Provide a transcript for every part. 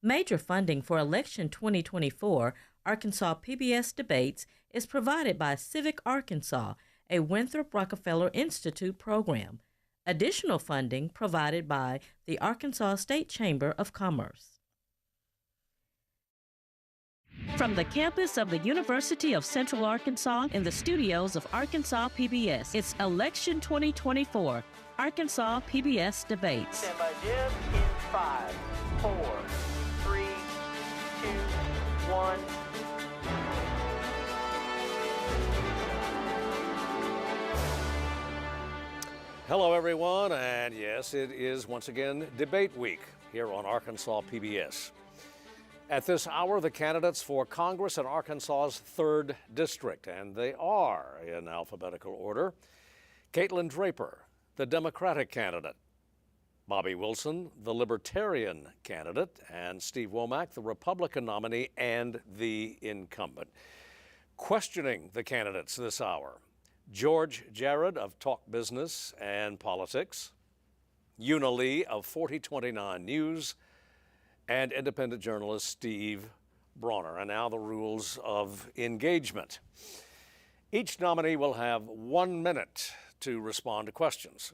Major funding for Election 2024 Arkansas PBS debates is provided by Civic Arkansas, a Winthrop Rockefeller Institute program. Additional funding provided by the Arkansas State Chamber of Commerce. From the campus of the University of Central Arkansas in the studios of Arkansas PBS, it's Election 2024 Arkansas PBS Debates. Stand by, Jim, in 5, 4, 3, 2, 1. Hello, everyone, and yes, it is once again Debate Week here on Arkansas PBS. At this hour, the candidates for Congress in Arkansas's 3rd District, and they are in alphabetical order. Caitlin Draper, the Democratic candidate; Bobby Wilson, the Libertarian candidate; and Steve Womack, the Republican nominee and the incumbent. Questioning the candidates this hour: George Jared of Talk Business and Politics, Una Lee of 4029 News, and independent journalist Steve Bronner. And now the rules of engagement. Each nominee will have 1 minute to respond to questions.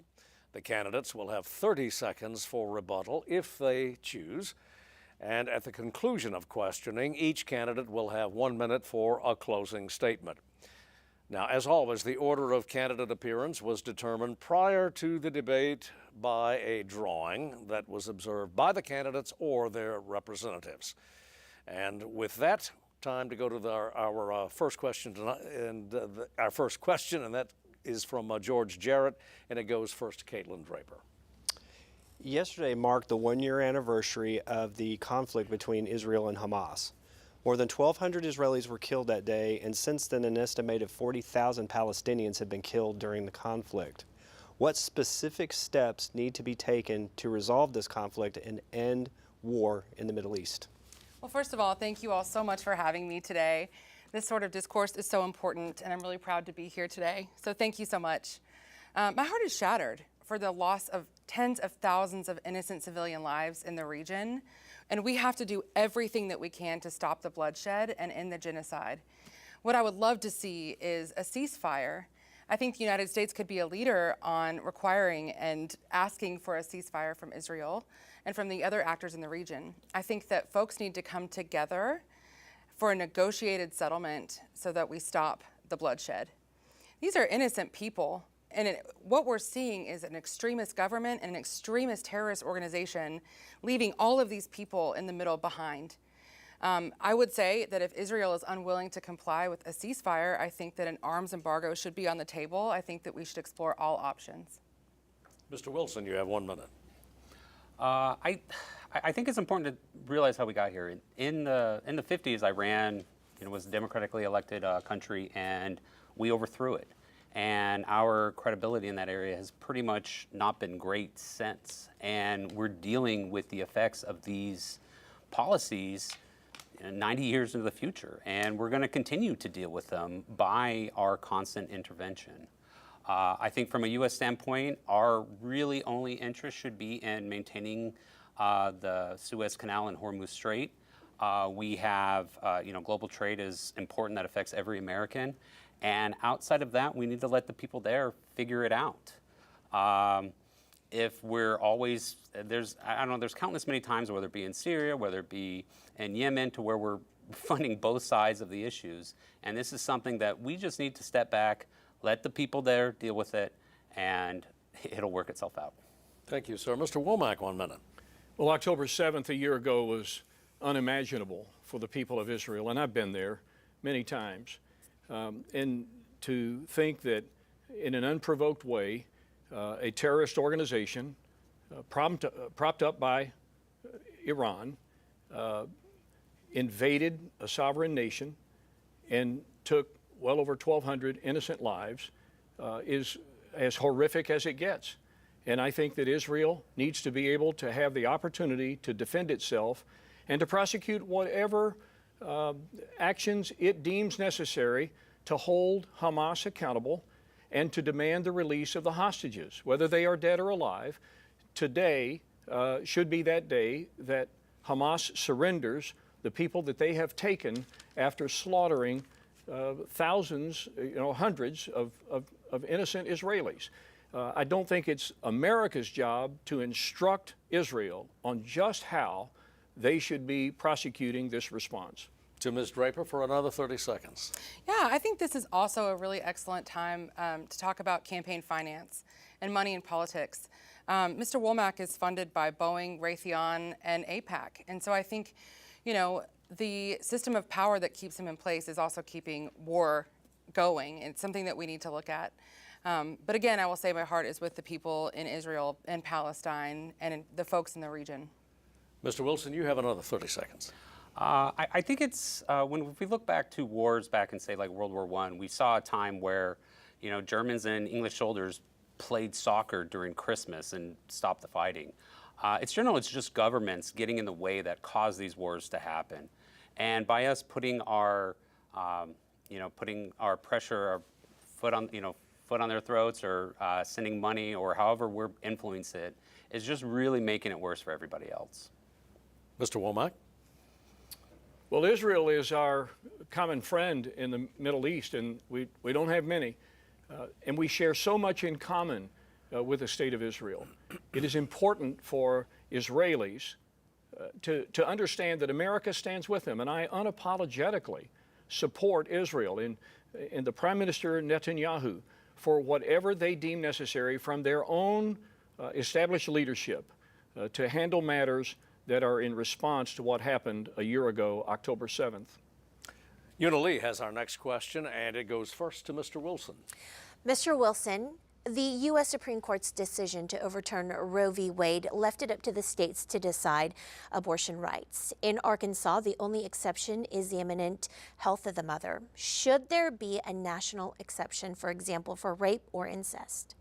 The candidates will have 30 seconds for rebuttal if they choose. And at the conclusion of questioning, each candidate will have 1 minute for a closing statement. Now, as always, the order of candidate appearance was determined prior to the debate by a drawing that was observed by the candidates or their representatives. And with that, time to go to our first question tonight, and our first question, and that is from George Jarrett, and it goes first to Caitlin Draper. Yesterday marked the 1-year anniversary of the conflict between Israel and Hamas. More than 1,200 Israelis were killed that day, and since then an estimated 40,000 Palestinians have been killed during the conflict. What specific steps need to be taken to resolve this conflict and end war in the Middle East? Well, first of all, thank you all so much for having me today. This sort of discourse is so important, and I'm really proud to be here today. So thank you so much. My heart is shattered for the loss of tens of thousands of innocent civilian lives in the region. And we have to do everything that we can to stop the bloodshed and end the genocide. What I would love to see is a ceasefire. I think the United States could be a leader on requiring and asking for a ceasefire from Israel and from the other actors in the region. I think that folks need to come together for a negotiated settlement so that we stop the bloodshed. These are innocent people. And what we're seeing is an extremist government and an extremist terrorist organization leaving all of these people in the middle behind. I would say that if Israel is unwilling to comply with a ceasefire, I think that an arms embargo should be on the table. I think that we should explore all options. Mr. Wilson, you have 1 minute. I think it's important to realize how we got here. In the 50s, Iran was a democratically elected country, and we overthrew it. And our credibility in that area has pretty much not been great since. And we're dealing with the effects of these policies 90 years into the future. And we're going to continue to deal with them by our constant intervention. I think from a U.S. standpoint, our really only interest should be in maintaining the Suez Canal and Hormuz Strait. We have, global trade is important. That affects every American. And outside of that, we need to let the people there figure it out. If we're always, there's countless many times, whether it be in Syria, whether it be in Yemen, to where we're funding both sides of the issues. And this is something that we just need to step back, let the people there deal with it, and it'll work itself out. Thank you, sir. Mr. Womack, 1 minute. Well, October 7th a year ago was unimaginable for the people of Israel, and I've been there many times. And to think that in an unprovoked way, a terrorist organization propped up by Iran invaded a sovereign nation and took well over 1,200 innocent lives is as horrific as it gets. And I think that Israel needs to be able to have the opportunity to defend itself and to prosecute whatever actions it deems necessary to hold Hamas accountable and to demand the release of the hostages, whether they are dead or alive. Today should be that day that Hamas surrenders the people that they have taken after slaughtering thousands, hundreds of innocent Israelis. I don't think it's America's job to instruct Israel on just how they should be prosecuting this response. To Ms. Draper for another 30 seconds. Yeah, I think this is also a really excellent time to talk about campaign finance and money in politics. Mr. Womack is funded by Boeing, Raytheon, and AIPAC. And so I think, the system of power that keeps him in place is also keeping war going. It's something that we need to look at. But again, I will say my heart is with the people in Israel and Palestine and the folks in the region. Mr. Wilson, you have another 30 seconds. I think it's if we look back to wars back in, say, like World War I, we saw a time where, Germans and English soldiers played soccer during Christmas and stopped the fighting. It's just governments getting in the way that cause these wars to happen. And by us putting our, putting our pressure, our foot on their throats, or sending money, or however we're influencing it, is just really making it worse for everybody else. Mr. Womack? Well, Israel is our common friend in the Middle East, and we don't have many. And we share so much in common with the state of Israel. It is important for Israelis to understand that America stands with them, and I unapologetically support Israel and the Prime Minister Netanyahu for whatever they deem necessary from their own established leadership to handle matters that are in response to what happened a year ago, October 7th. Una Lee has our next question, and it goes first to Mr. Wilson. Mr. Wilson, the U.S. Supreme Court's decision to overturn Roe v. Wade left it up to the states to decide abortion rights. In Arkansas, the only exception is the imminent health of the mother. Should there be a national exception, for example, for rape or incest?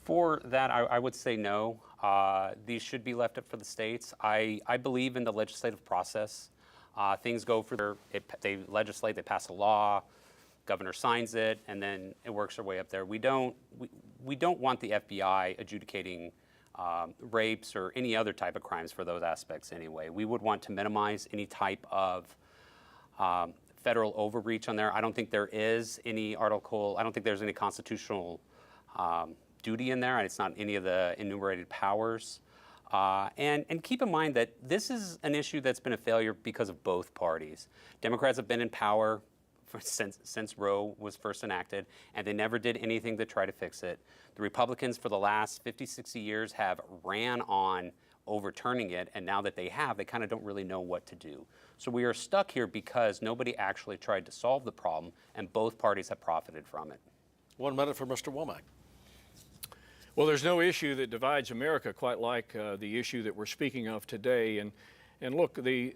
For that, I would say no. These should be left up for the states. I believe in the legislative process. Things go for they legislate, they pass a law, governor signs it, and then it works their way up there. We don't want the FBI adjudicating rapes or any other type of crimes for those aspects anyway. We would want to minimize any type of federal overreach on there. I don't think there is any article, I don't think there's any constitutional duty in there, and it's not any of the enumerated powers. And keep in mind that this is an issue that's been a failure because of both parties. Democrats have been in power since Roe was first enacted, and they never did anything to try to fix it. The Republicans for the last 50, 60 years have ran on overturning it, and now that they have, they kind of don't really know what to do. So we are stuck here because nobody actually tried to solve the problem, and both parties have profited from it. 1 minute for Mr. Womack. Well, there's no issue that divides America quite like the issue that we're speaking of today. And look, the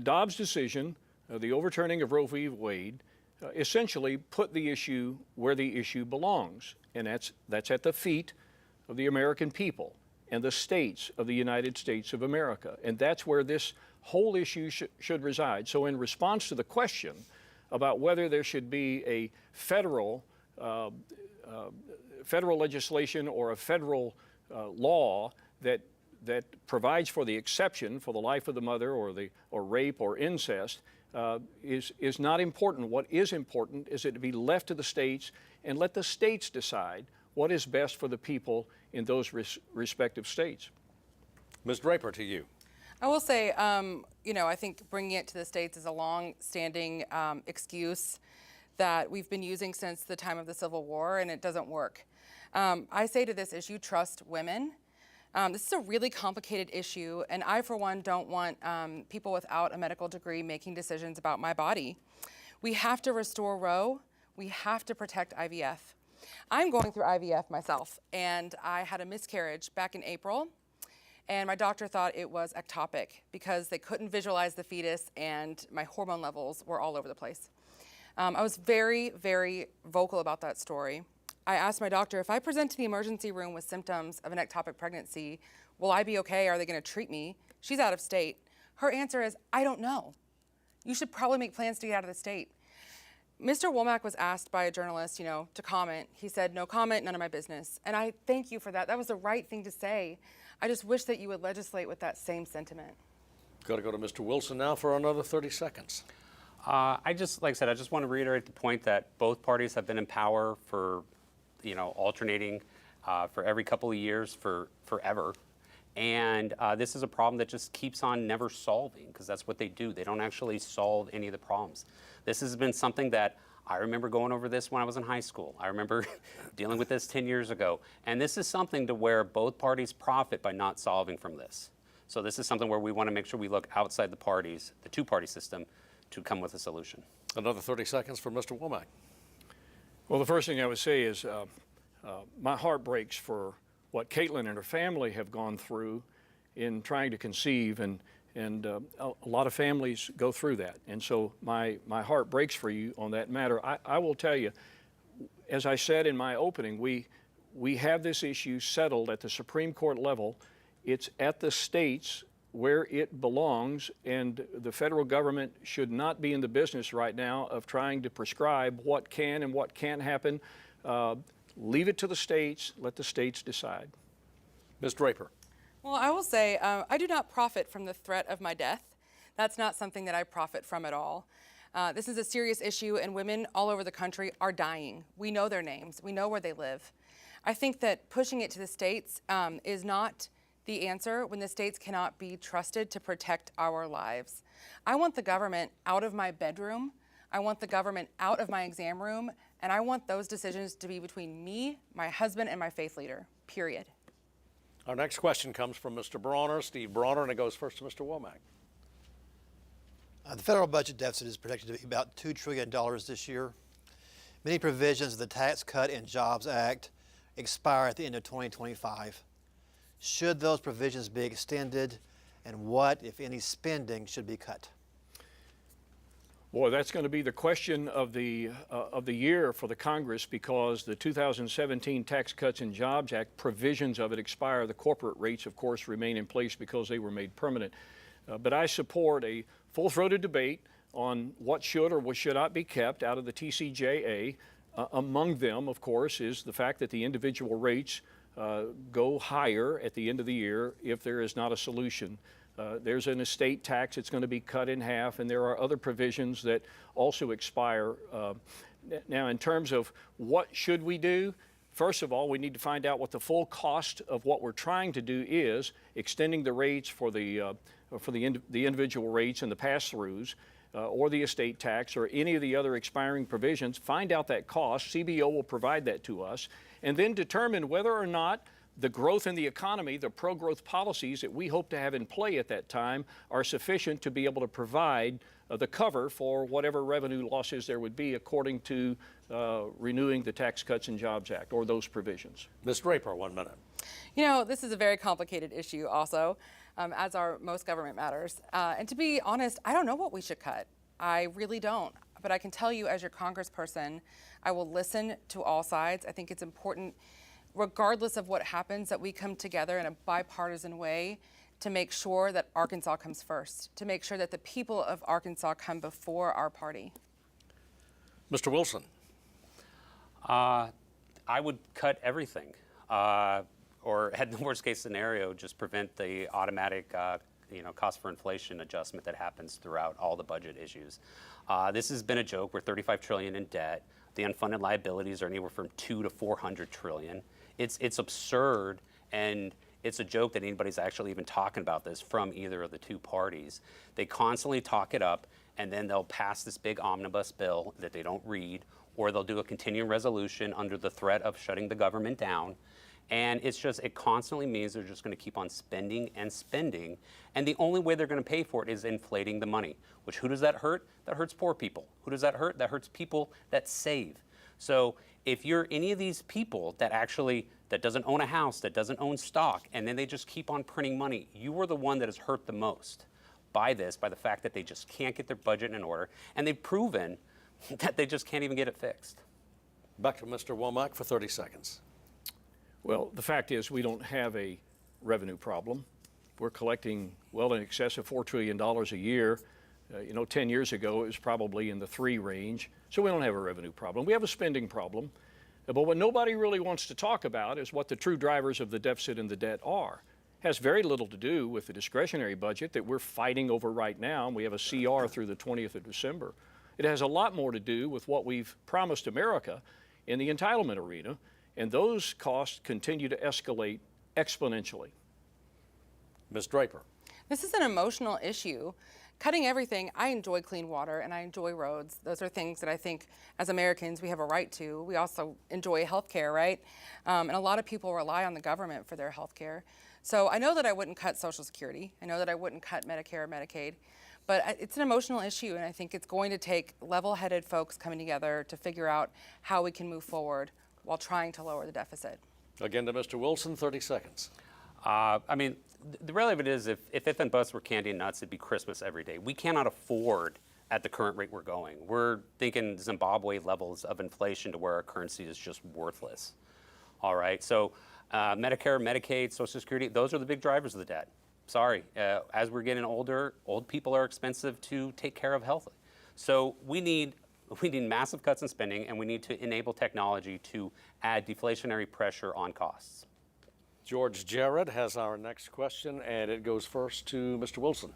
Dobbs decision, the overturning of Roe v. Wade, essentially put the issue where the issue belongs, and that's at the feet of the American people and the states of the United States of America. And that's where this whole issue should reside. So in response to the question about whether there should be a federal legislation or a federal law that provides for the exception for the life of the mother or rape or incest is not important. What is important is it to be left to the states and let the states decide what is best for the people in those respective states. Ms. Draper, to you. I will say, I think bringing it to the states is a long-standing excuse that we've been using since the time of the Civil War, and it doesn't work. I say to this issue, trust women. This is a really complicated issue, and I, for one, don't want people without a medical degree making decisions about my body. We have to restore Roe. We have to protect IVF. I'm going through IVF myself, and I had a miscarriage back in April, and my doctor thought it was ectopic because they couldn't visualize the fetus, and my hormone levels were all over the place. I was very, very vocal about that story. I asked my doctor, if I present to the emergency room with symptoms of an ectopic pregnancy, will I be okay? Are they going to treat me? She's out of state. Her answer is, I don't know. You should probably make plans to get out of the state. Mr. Womack was asked by a journalist, to comment. He said, no comment, none of my business. And I thank you for that. That was the right thing to say. I just wish that you would legislate with that same sentiment. Got to go to Mr. Wilson now for another 30 seconds. Like I just want to reiterate the point that both parties have been in power for, alternating for every couple of years for forever. And this is a problem that just keeps on never solving, because that's what they do. They don't actually solve any of the problems. This has been something that I remember going over this when I was in high school. I remember dealing with this 10 years ago. And this is something to where both parties profit by not solving from this. So this is something where we want to make sure we look outside the parties, the two-party system, to come with a solution. Another 30 seconds for Mr. Womack. Well, the first thing I would say is my heart breaks for what Caitlin and her family have gone through in trying to conceive, and a lot of families go through that. And so my heart breaks for you on that matter. I will tell you, as I said in my opening, we have this issue settled at the Supreme Court level. It's at the states where it belongs, and the federal government should not be in the business right now of trying to prescribe what can and what can't happen. Leave it to the states, let the states decide. Ms. Draper. Well, I will say I do not profit from the threat of my death. That's not something that I profit from at all. This is a serious issue, and women all over the country are dying. We know their names. We know where they live. I think that pushing it to the states is not the answer when the states cannot be trusted to protect our lives. I want the government out of my bedroom. I want the government out of my exam room, and I want those decisions to be between me, my husband, and my faith leader, period. Our next question comes from Mr. Bronner, Steve Bronner, and it goes first to Mr. Womack. The federal budget deficit is projected to be about $2 trillion this year. Many provisions of the Tax Cut and Jobs Act expire at the end of 2025. Should those provisions be extended, and what, if any, spending should be cut? Boy, that's going to be the question of the year for the Congress, because the 2017 Tax Cuts and Jobs Act provisions of it expire. The corporate rates, of course, remain in place because they were made permanent. But I support a full-throated debate on what should or what should not be kept out of the TCJA. Among them, of course, is the fact that the individual rates go higher at the end of the year if there is not a solution. There's an estate tax that's going to be cut in half, and there are other provisions that also expire. Now, in terms of what should we do, first of all, we need to find out what the full cost of what we're trying to do is, extending the rates for the individual rates and the pass-throughs, or the estate tax, or any of the other expiring provisions. Find out that cost. CBO will provide that to us, and then determine whether or not the growth in the economy, the pro-growth policies that we hope to have in play at that time, are sufficient to be able to provide the cover for whatever revenue losses there would be according to renewing the Tax Cuts and Jobs Act, or those provisions. Ms. Draper, 1 minute. You know, this is a very complicated issue also, as are most government matters. And to be honest, I don't know what we should cut. I really don't. But I can tell you, as your congressperson, I will listen to all sides. I think it's important, regardless of what happens, that we come together in a bipartisan way to make sure that Arkansas comes first, to make sure that the people of Arkansas come before our party. Mr. Wilson. I would cut everything, or at the worst case scenario, just prevent the automatic cost for inflation adjustment that happens throughout all the budget issues. This has been a joke. We're $35 trillion in debt. The unfunded liabilities are anywhere from $200 to $400 trillion. It's absurd, and it's a joke that anybody's actually even talking about this from either of the two parties. They constantly talk it up, and then they'll pass this big omnibus bill that they don't read, or they'll do a continuing resolution under the threat of shutting the government down. And it constantly means they're just going to keep on spending and spending. And the only way they're going to pay for it is inflating the money, which who does that hurt? That hurts poor people. Who does that hurt? That hurts people that save. So if you're any of these people that doesn't own a house, that doesn't own stock, and then they just keep on printing money, you are the one that is hurt the most by this, by the fact that they just can't get their budget in order. And they've proven that they just can't even get it fixed. Back to Mr. Womack for 30 seconds. Well, the fact is we don't have a revenue problem. We're collecting well in excess of $4 trillion a year. 10 years ago, it was probably in the 3 range. So we don't have a revenue problem. We have a spending problem. But what nobody really wants to talk about is what the true drivers of the deficit and the debt are. has very little to do with the discretionary budget that we're fighting over right now, and we have a CR through the 20th of December. It has a lot more to do with what we've promised America in the entitlement arena, and those costs continue to escalate exponentially. Ms. Draper. This is an emotional issue. Cutting everything, I enjoy clean water and I enjoy roads. Those are things that I think as Americans we have a right to. We also enjoy health care, right? And a lot of people rely on the government for their health care. So I know that I wouldn't cut Social Security. I know that I wouldn't cut Medicare or Medicaid. But it's an emotional issue, and I think it's going to take level-headed folks coming together to figure out how we can move forward while trying to lower the deficit. Again to Mr. Wilson, 30 seconds. I mean, the reality of it is if and buts were candy and nuts, it'd be Christmas every day. We cannot afford at the current rate we're going. We're thinking Zimbabwe levels of inflation to where our currency is just worthless. All right, so Medicare, Medicaid, Social Security, those are the big drivers of the debt. Sorry, as we're getting older, old people are expensive to take care of healthily. So we need massive cuts in spending, and we need to enable technology to add deflationary pressure on costs. George Jarrett has our next question, and it goes first to Mr. Wilson.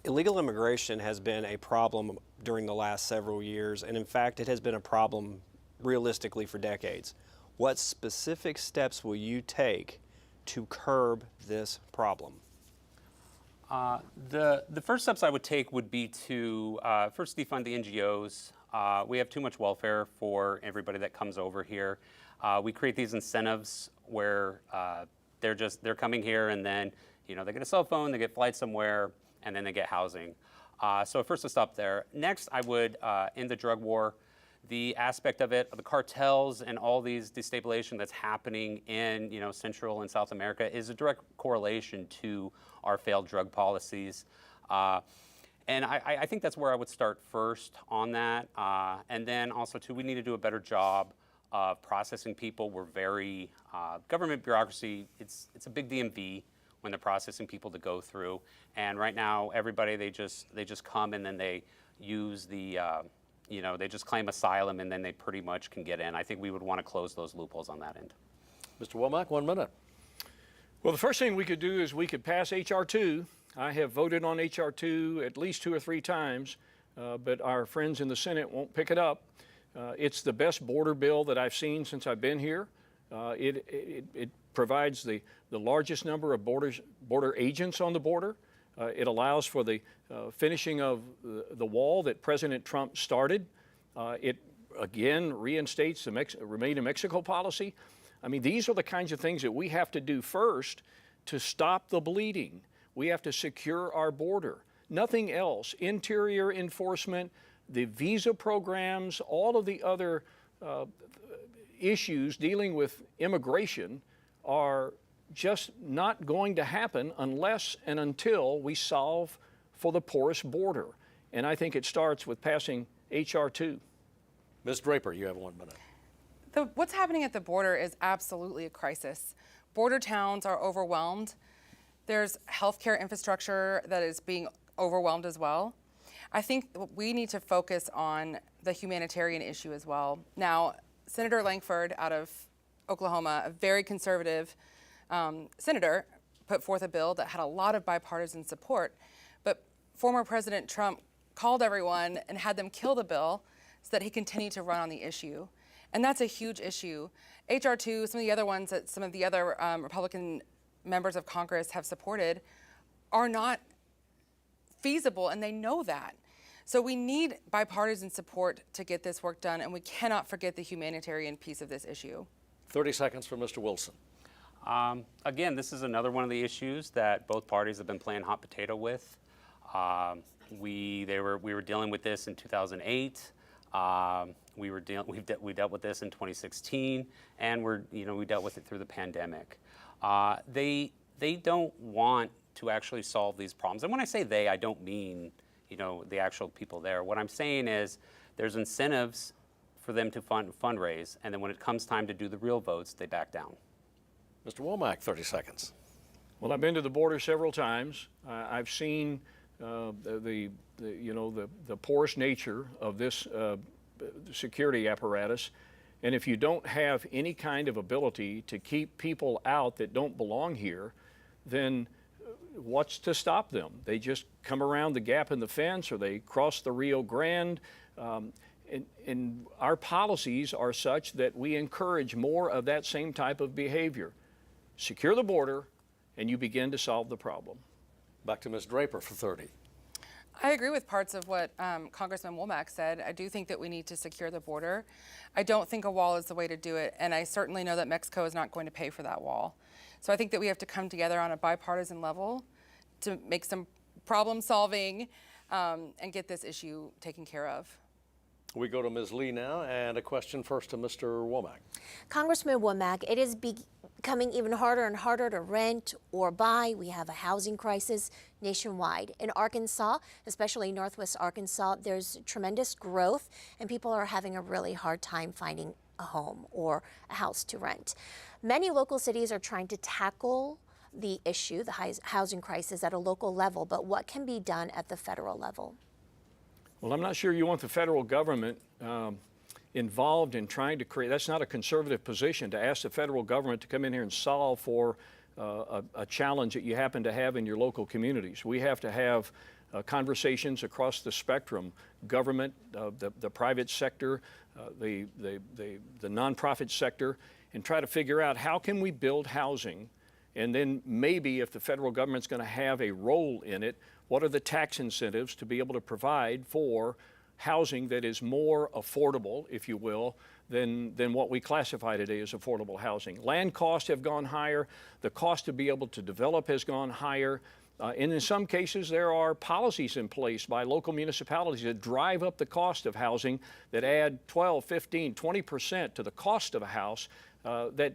Illegal immigration has been a problem during the last several years, and in fact, it has been a problem realistically for decades. What specific steps will you take to curb this problem? The first steps I would take would be to first defund the NGOs. We have too much welfare for everybody that comes over here. We create these incentives where they're coming here and then they get a cell phone, they get flights somewhere, and then they get housing. So first to stop there. Next, I would end the drug war. The aspect of it, the cartels and all these destabilization that's happening in Central and South America is a direct correlation to our failed drug policies. And I think that's where I would start first on that. And then also too, we need to do a better job of processing people. We're very, government bureaucracy, it's a big DMV when they're processing people to go through. And right now, everybody, they just come and then they use the, they just claim asylum and then they pretty much can get in. I think we would want to close those loopholes on that end. Mr. Womack, 1 minute. Well, the first thing we could do is we could pass H.R. 2. I have voted on H.R. 2 at least 2 or 3 times, but our friends in the Senate won't pick it up. It's the best border bill that I've seen since I've been here. It provides the largest number of border agents on the border. It allows for the finishing of the wall that President Trump started. It again reinstates the Remain in Mexico policy. I mean, these are the kinds of things that we have to do first to stop the bleeding. We have to secure our border. Nothing else. Interior enforcement, the visa programs, all of the other issues dealing with immigration are just not going to happen unless and until we solve for the porous border. And I think it starts with passing H.R. 2. Ms. Draper, you have 1 minute. What's happening at the border is absolutely a crisis. Border towns are overwhelmed. There's healthcare infrastructure that is being overwhelmed as well. I think we need to focus on the humanitarian issue as well. Now, Senator Langford out of Oklahoma, a very conservative senator, put forth a bill that had a lot of bipartisan support, but former President Trump called everyone and had them kill the bill so that he continued to run on the issue. And that's a huge issue. H.R. 2, some of the other ones that some of the other Republican members of Congress have supported are not feasible, and they know that. So we need bipartisan support to get this work done, and we cannot forget the humanitarian piece of this issue. 30 seconds for Mr. Wilson. Again, this is another one of the issues that both parties have been playing hot potato with. We were dealing with this in 2008. We dealt with this in 2016, and we dealt with it through the pandemic. They don't want to actually solve these problems, and when I say they, I don't mean the actual people there. What I'm saying is there's incentives for them to fundraise, and then when it comes time to do the real votes, they back down. Mr. Womack, 30 seconds. Well, I've been to the border several times. I've seen the porous nature of this security apparatus, And if you don't have any kind of ability to keep people out that don't belong here, then what's to stop them? They just come around the gap in the fence, or they cross the Rio Grande. And our policies are such that we encourage more of that same type of behavior. Secure the border, and you begin to solve the problem. Back to Ms. Draper for 30. I agree with parts of what Congressman Womack said. I do think that we need to secure the border. I don't think a wall is the way to do it, and I certainly know that Mexico is not going to pay for that wall. So I think that we have to come together on a bipartisan level to make some problem solving and get this issue taken care of. We go to Ms. Lee now, and a question first to Mr. Womack. Congressman Womack, it is becoming even harder and harder to rent or buy. We have a housing crisis nationwide. In Arkansas, especially Northwest Arkansas, there's tremendous growth, and people are having a really hard time finding a home or a house to rent. Many local cities are trying to tackle the issue, the housing crisis, at a local level, but what can be done at the federal level? Well, I'm not sure you want the federal government involved in trying to create, that's not a conservative position, to ask the federal government to come in here and solve for a challenge that you happen to have in your local communities. We have to have conversations across the spectrum, government, the private sector, the nonprofit sector, and try to figure out how can we build housing. And then maybe if the federal government's going to have a role in it, what are the tax incentives to be able to provide for housing that is more affordable, if you will, than what we classify today as affordable housing? Land costs have gone higher. The cost to be able to develop has gone higher. And in some cases, there are policies in place by local municipalities that drive up the cost of housing that add 12, 15, 20% to the cost of a house that,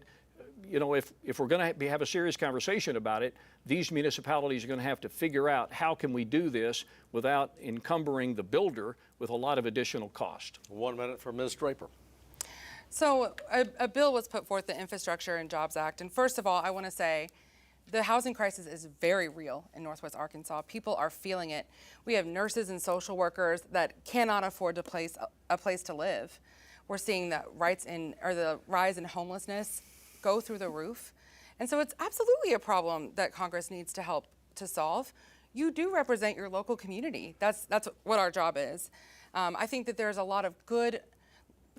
you know, if we're going to have a serious conversation about it, these municipalities are going to have to figure out how can we do this without encumbering the builder with a lot of additional cost. 1 minute for Ms. Draper. So a bill was put forth, the Infrastructure and Jobs Act. And first of all, I want to say the housing crisis is very real in Northwest Arkansas. People are feeling it. We have nurses and social workers that cannot afford a place to live. We're seeing the rise in homelessness go through the roof. And so it's absolutely a problem that Congress needs to help to solve. You do represent your local community. That's what our job is. I think that there's a lot of good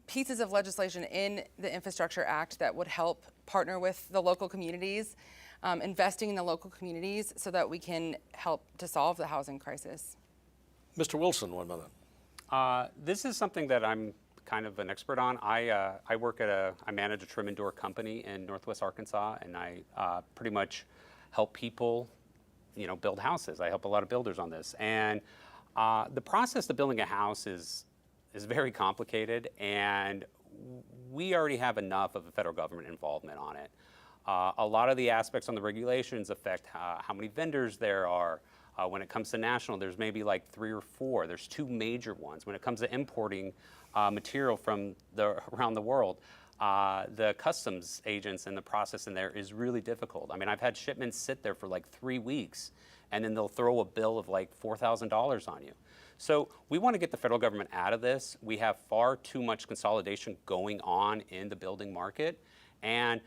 pieces of legislation in the Infrastructure Act that would help partner with the local communities, investing in the local communities so that we can help to solve the housing crisis. Mr. Wilson, 1 minute. This is something that I'm kind of an expert on. I manage a trim and door company in Northwest Arkansas, and I pretty much help people, you know, build houses. I help a lot of builders on this, and the process of building a house is very complicated, and we already have enough of the federal government involvement on it. A lot of the aspects on the regulations affect how many vendors there are. When it comes to national, there's maybe like 3 or 4. There's 2 major ones. When it comes to importing material from around the world, the customs agents and the process in there is really difficult. I mean, I've had shipments sit there for like 3 weeks, and then they'll throw a bill of like $4,000 on you. So we want to get the federal government out of this. We have far too much consolidation going on in the building market, and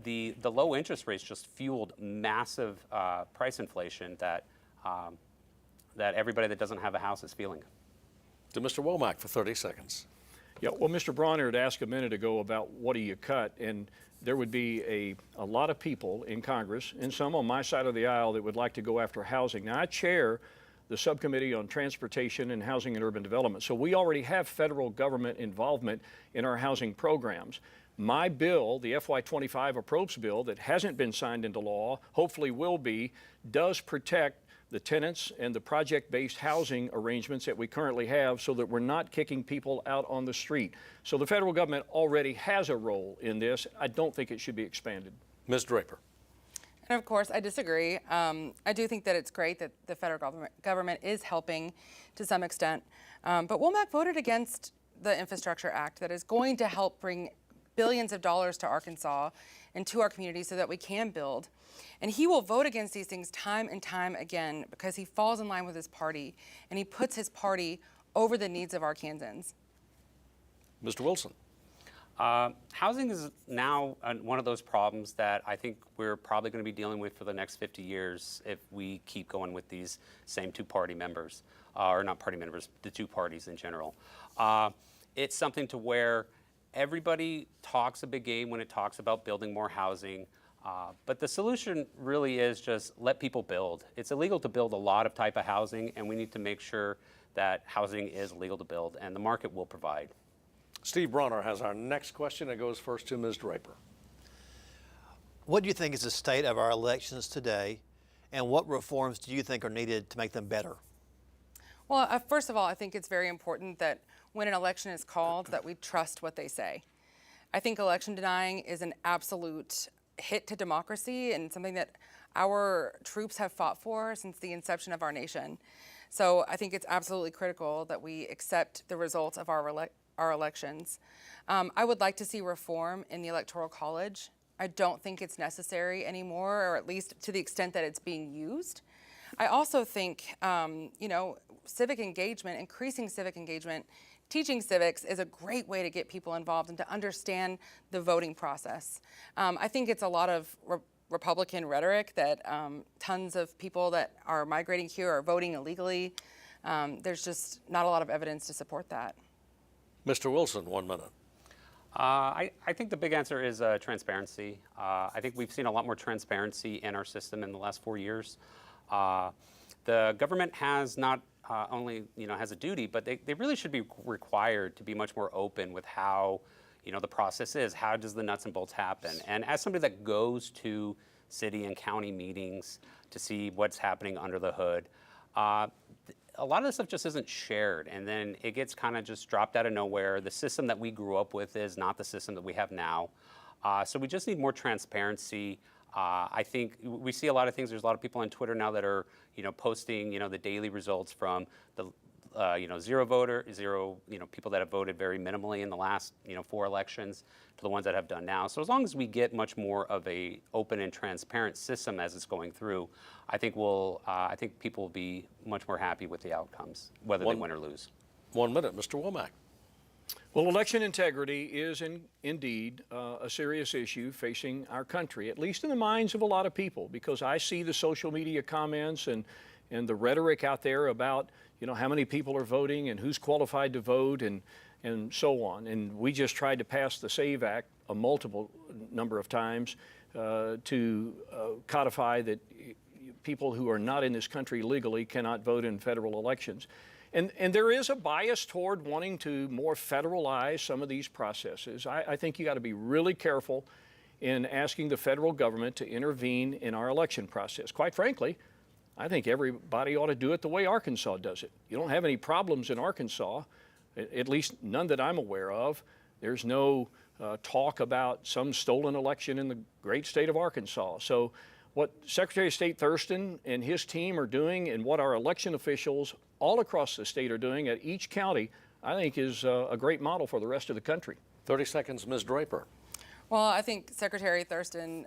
the low interest rates just fueled massive price inflation that everybody that doesn't have a house is feeling. To Mr. Womack for 30 seconds. Yeah, well, Mr. Bronner had asked a minute ago about what do you cut, and there would be a lot of people in Congress, and some on my side of the aisle, that would like to go after housing. Now, I chair the Subcommittee on Transportation and Housing and Urban Development, so we already have federal government involvement in our housing programs. My bill, the FY25 approach bill that hasn't been signed into law, hopefully will be, does protect the tenants and the project-based housing arrangements that we currently have so that we're not kicking people out on the street. So the federal government already has a role in this. I don't think it should be expanded. Ms. Draper. And of course, I disagree. I do think that it's great that the federal government is helping to some extent. But Womack voted against the Infrastructure Act that is going to help bring billions of dollars to Arkansas and to our community so that we can build. And he will vote against these things time and time again because he falls in line with his party and he puts his party over the needs of Arkansans. Mr. Wilson. Housing is now one of those problems that I think we're probably going to be dealing with for the next 50 years if we keep going with these same two-party members, or not party members, the two parties in general. It's something to where everybody talks a big game when it talks about building more housing, but the solution really is just let people build. It's illegal to build a lot of type of housing, and we need to make sure that housing is legal to build, and the market will provide. Steve Bronner has our next question. It goes first to Ms. Draper. What do you think is the state of our elections today, and what reforms do you think are needed to make them better? Well, first of all, I think it's very important that when an election is called, that we trust what they say. I think election denying is an absolute hit to democracy and something that our troops have fought for since the inception of our nation. So I think it's absolutely critical that we accept the results of our elections. I would like to see reform in the Electoral College. I don't think it's necessary anymore, or at least to the extent that it's being used. I also think, civic engagement, increasing civic engagement, teaching civics is a great way to get people involved and to understand the voting process. I think it's a lot of Republican rhetoric that tons of people that are migrating here are voting illegally. There's just not a lot of evidence to support that. Mr. Wilson, 1 minute. I think the big answer is transparency. I think we've seen a lot more transparency in our system in the last 4 years. The government has not only has a duty, but they really should be required to be much more open with how the process is. How does the nuts and bolts happen? And as somebody that goes to city and county meetings to see what's happening under the hood, a lot of this stuff just isn't shared, and then it gets kind of just dropped out of nowhere. The system that we grew up with is not the system that we have now. So we just need more transparency. I think we see a lot of things. There's a lot of people on Twitter now that are, posting, the daily results from the, zero people that have voted very minimally in the last, 4 elections to the ones that have done now. So as long as we get much more of a open and transparent system as it's going through, I think I think people will be much more happy with the outcomes, whether they win or lose. 1 minute, Mr. Womack. Well, election integrity is indeed a serious issue facing our country, at least in the minds of a lot of people, because I see the social media comments and the rhetoric out there about, how many people are voting and who's qualified to vote and so on. And we just tried to pass the SAVE Act a multiple number of times to codify that people who are not in this country legally cannot vote in federal elections. And there is a bias toward wanting to more federalize some of these processes. I think you got to be really careful in asking the federal government to intervene in our election process. Quite frankly, I think everybody ought to do it the way Arkansas does it. You don't have any problems in Arkansas, at least none that I'm aware of. There's no talk about some stolen election in the great state of Arkansas. So what Secretary of State Thurston and his team are doing and what our election officials all across the state are doing at each county, I think is a great model for the rest of the country. 30 seconds, Ms. Draper. Well, I think Secretary Thurston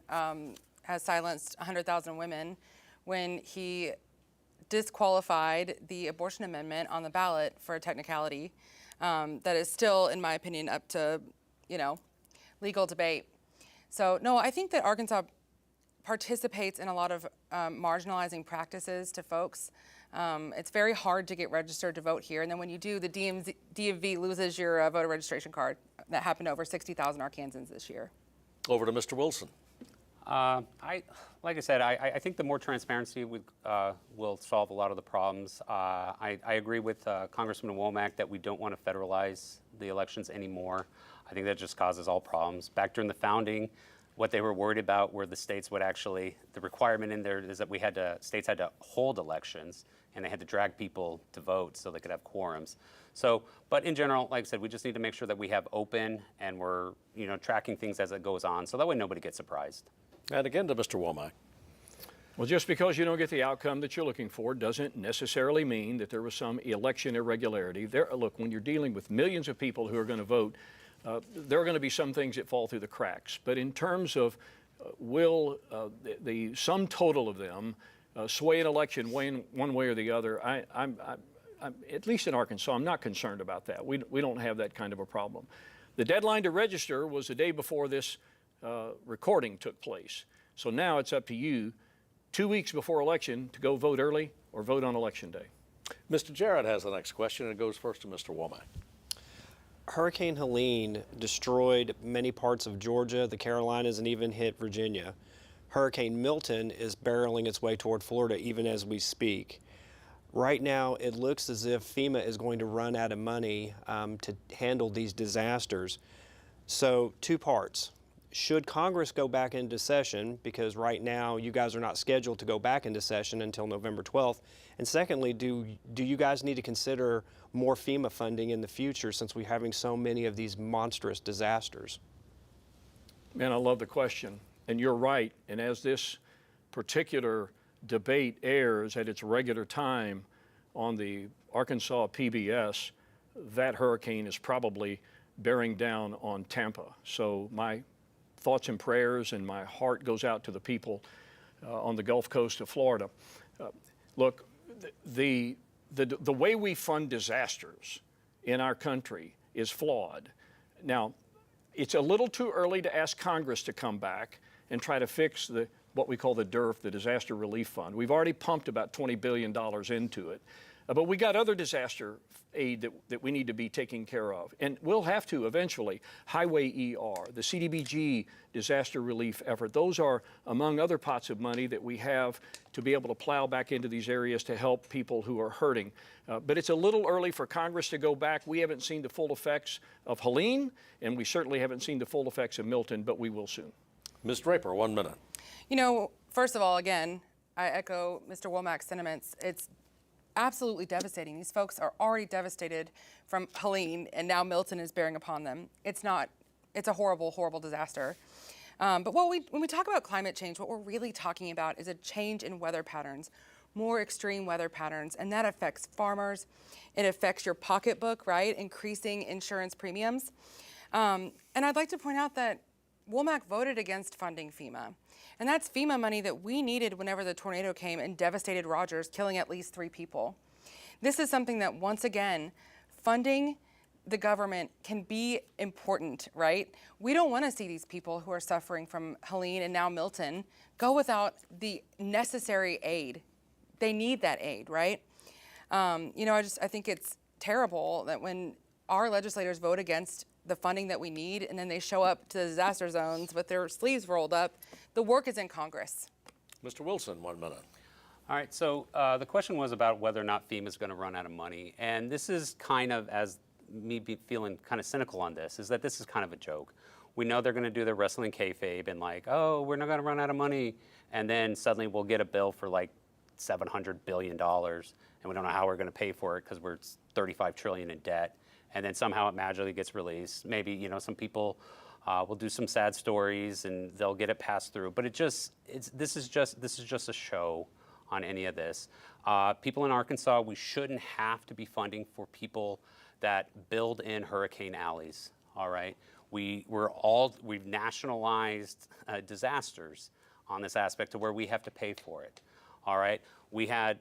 has silenced 100,000 women when he disqualified the abortion amendment on the ballot for a technicality that is still, in my opinion, up to, legal debate. So, no, I think that Arkansas participates in a lot of marginalizing practices to folks. It's very hard to get registered to vote here, and then when you do, the DMV loses your voter registration card. That happened to over 60,000 Arkansans this year. Over to Mr. Wilson. Like I said, I think the more transparency will solve a lot of the problems. I agree with Congressman Womack that we don't want to federalize the elections anymore. I think that just causes all problems. Back during the founding, what they were worried about were the states would actually, the requirement in there is that states had to hold elections and they had to drag people to vote so they could have quorums. So, but in general, like I said, we just need to make sure that we have open and we're, tracking things as it goes on so that way nobody gets surprised. And again to Mr. Womack. Well, just because you don't get the outcome that you're looking for doesn't necessarily mean that there was some election irregularity. Look, when you're dealing with millions of people who are going to vote, there are going to be some things that fall through the cracks. But in terms of will the sum total of them sway an election one way or the other, I'm at least in Arkansas, I'm not concerned about that. We don't have that kind of a problem. The deadline to register was the day before this recording took place. So now it's up to you, 2 weeks before election, to go vote early or vote on election day. Mr. Jarrett has the next question, and it goes first to Mr. Womack. Hurricane Helene destroyed many parts of Georgia, the Carolinas, and even hit Virginia. Hurricane Milton is barreling its way toward Florida even as we speak. Right now, it looks as if FEMA is going to run out of money to handle these disasters. So, two parts. Should Congress go back into session, because right now you guys are not scheduled to go back into session until November 12th? And secondly, do you guys need to consider more FEMA funding in the future since we're having so many of these monstrous disasters? Man, I love the question. And you're right. And as this particular debate airs at its regular time on the Arkansas PBS, that hurricane is probably bearing down on Tampa. So my thoughts and prayers and my heart goes out to the people on the Gulf Coast of Florida. Look, the way we fund disasters in our country is flawed. Now, it's a little too early to ask Congress to come back and try to fix what we call the DRF, the Disaster Relief Fund. We've already pumped about $20 billion into it. But we got other disaster aid that we need to be taking care of. And we'll have to eventually. Highway ER, the CDBG disaster relief effort, those are among other pots of money that we have to be able to plow back into these areas to help people who are hurting. But it's a little early for Congress to go back. We haven't seen the full effects of Helene, and we certainly haven't seen the full effects of Milton, but we will soon. Ms. Draper, 1 minute. You know, first of all, again, I echo Mr. Womack's sentiments. It's absolutely devastating. These folks are already devastated from Helene, and now Milton is bearing upon them. It's a horrible, horrible disaster. But when we talk about climate change, what we're really talking about is a change in weather patterns, more extreme weather patterns, and that affects farmers. It affects your pocketbook, right? Increasing insurance premiums. And I'd like to point out that Womack voted against funding FEMA. And that's FEMA money that we needed whenever the tornado came and devastated Rogers, killing at least 3 people. This is something that, once again, funding the government can be important, right? We don't want to see these people who are suffering from Helene and now Milton go without the necessary aid. They need that aid, right? You know, I think it's terrible that when our legislators vote against the funding that we need, and then they show up to the disaster zones with their sleeves rolled up. The work is in Congress. Mr. Wilson, 1 minute. All right, so the question was about whether or not FEMA is going to run out of money. And this is kind of, as me feeling kind of cynical on this, is that this is kind of a joke. We know they're going to do their wrestling kayfabe and like, oh, we're not going to run out of money. And then suddenly we'll get a bill for like $700 billion. And we don't know how we're going to pay for it because we're $35 trillion in debt. And then somehow it magically gets released. Maybe, you know, some people will do some sad stories and they'll get it passed through. But this is just a show on any of this. People in Arkansas, we shouldn't have to be funding for people that build in hurricane alleys. All right, we've nationalized disasters on this aspect to where we have to pay for it. All right, we had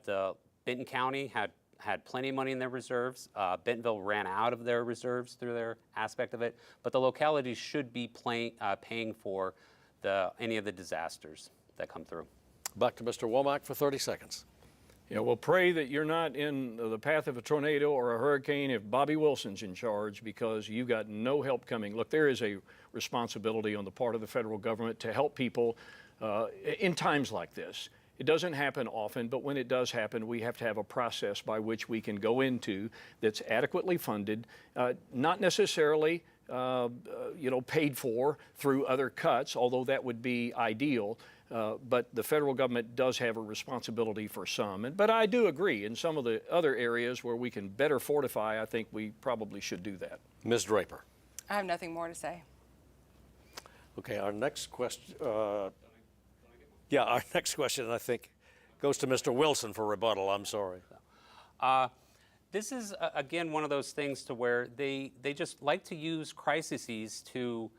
Benton County had plenty of money in their reserves. Bentonville ran out of their reserves through their aspect of it, but the localities should be paying for any of the disasters that come through. Back to Mr. Womack for 30 seconds. Yeah, well, pray that you're not in the path of a tornado or a hurricane if Bobby Wilson's in charge, because you got no help coming. Look, there is a responsibility on the part of the federal government to help people in times like this. It doesn't happen often, but when it does happen, we have to have a process by which we can go into that's adequately funded, not necessarily paid for through other cuts, although that would be ideal. But the federal government does have a responsibility for some. But I do agree, in some of the other areas where we can better fortify, I think we probably should do that. Ms. Draper. I have nothing more to say. Okay, our next question. Our next question, I think, goes to Mr. Wilson for rebuttal. I'm sorry. This is, again, one of those things to where they just like to use crises to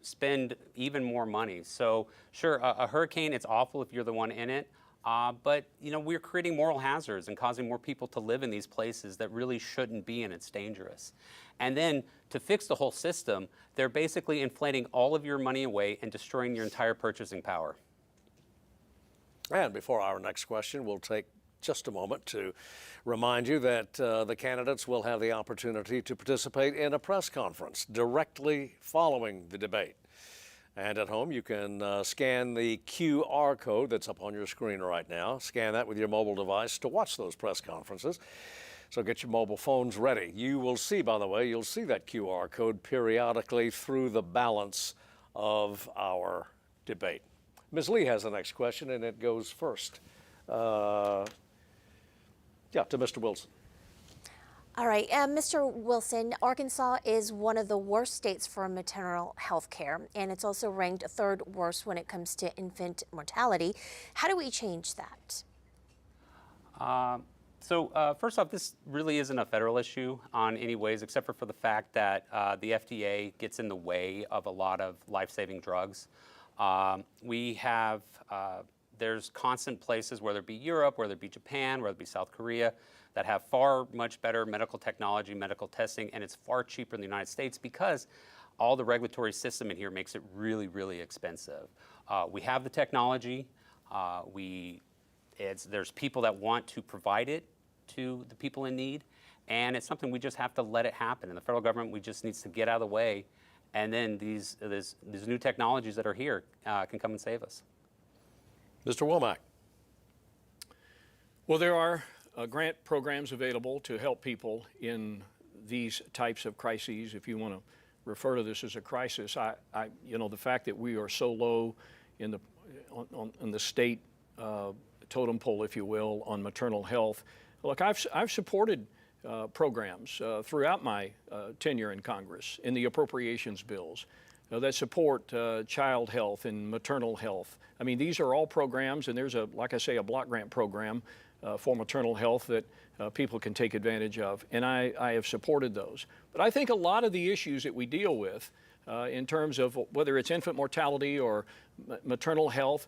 spend even more money. So, sure, a hurricane, it's awful if you're the one in it. But we're creating moral hazards and causing more people to live in these places that really shouldn't be, and it's dangerous. And then to fix the whole system, they're basically inflating all of your money away and destroying your entire purchasing power. And before our next question, we'll take just a moment to remind you that the candidates will have the opportunity to participate in a press conference directly following the debate. And at home, you can scan the QR code that's up on your screen right now. Scan that with your mobile device to watch those press conferences. So get your mobile phones ready. You will see, by the way, you'll see that QR code periodically through the balance of our debate. Ms. Lee has the next question, and it goes first. To Mr. Wilson. All right, Mr. Wilson, Arkansas is one of the worst states for maternal health care, and it's also ranked third worst when it comes to infant mortality. How do we change that? First off, this really isn't a federal issue on any ways, except for the fact that the FDA gets in the way of a lot of life-saving drugs. There's constant places, whether it be Europe, whether it be Japan, whether it be South Korea, that have far much better medical technology, medical testing, and it's far cheaper in the United States because all the regulatory system in here makes it really, really expensive. We have the technology. There's people that want to provide it to the people in need, and it's something we just have to let it happen. And the federal government, we just needs to get out of the way, and then these new technologies that are here can come and save us. Mr. Womack. Well, there are grant programs available to help people in these types of crises. If you want to refer to this as a crisis, the fact that we are so low in the state totem pole, if you will, on maternal health. Look, I've supported programs throughout my tenure in Congress in the appropriations bills that support child health and maternal health. I mean, these are all programs, and there's like I say, a block grant program for maternal health that people can take advantage of, and I have supported those. But I think a lot of the issues that we deal with in terms of whether it's infant mortality or maternal health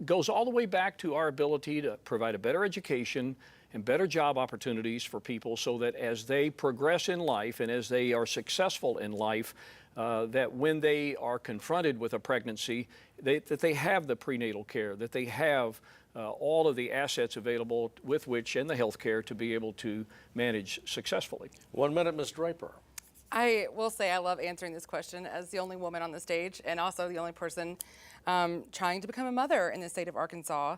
goes all the way back to our ability to provide a better education and better job opportunities for people so that as they progress in life and as they are successful in life, that when they are confronted with a pregnancy, that they have the prenatal care, that they have all of the assets available with which and the health care to be able to manage successfully. 1 minute, Ms. Draper. I will say I love answering this question as the only woman on the stage and also the only person trying to become a mother in the state of Arkansas.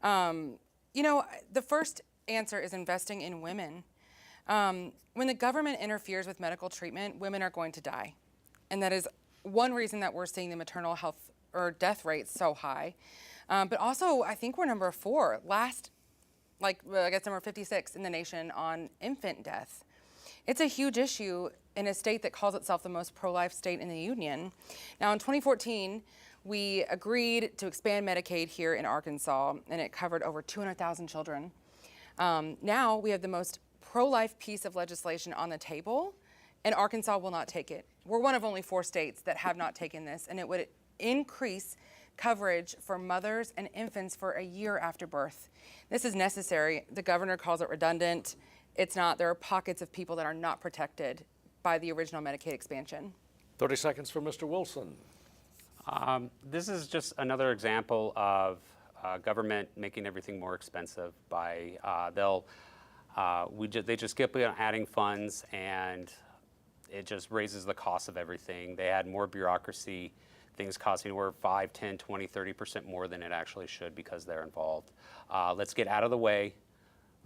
The first answer is investing in women. When the government interferes with medical treatment, women are going to die. And that is one reason that we're seeing the maternal health or death rates so high. But also, I think we're number 4, number 56 in the nation on infant death. It's a huge issue in a state that calls itself the most pro-life state in the union. Now, in 2014, we agreed to expand Medicaid here in Arkansas, and it covered over 200,000 children. Now we have the most pro-life piece of legislation on the table, and Arkansas will not take it. We're one of only 4 states that have not taken this, and it would increase coverage for mothers and infants for a year after birth. This is necessary. The governor calls it redundant. It's not. There are pockets of people that are not protected by the original Medicaid expansion. 30 seconds for Mr. Wilson. This is just another example of government making everything more expensive by they just keep on adding funds, and it just raises the cost of everything. They add more bureaucracy, things costing anywhere 5, 10, 20, 30% more than it actually should because they're involved. Let's get out of the way.